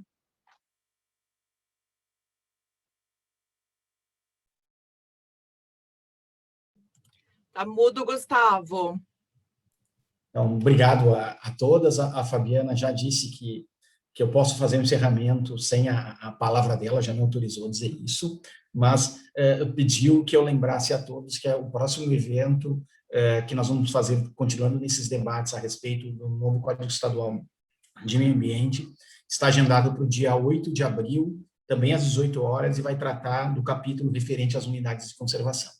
Tá mudo, Gustavo. Então, obrigado a todas. A Fabiana já disse que eu posso fazer um encerramento sem a palavra dela, já me autorizou a dizer isso, mas pediu que eu lembrasse a todos que é o próximo evento que nós vamos fazer, continuando nesses debates a respeito do novo Código Estadual de Meio Ambiente, está agendado para o dia 8 de abril, também às 18 horas, e vai tratar do capítulo referente às unidades de conservação.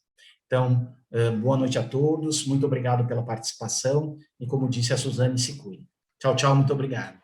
Então, boa noite a todos, muito obrigado pela participação, e como disse a Suzane, se cuide. Tchau, tchau, muito obrigado.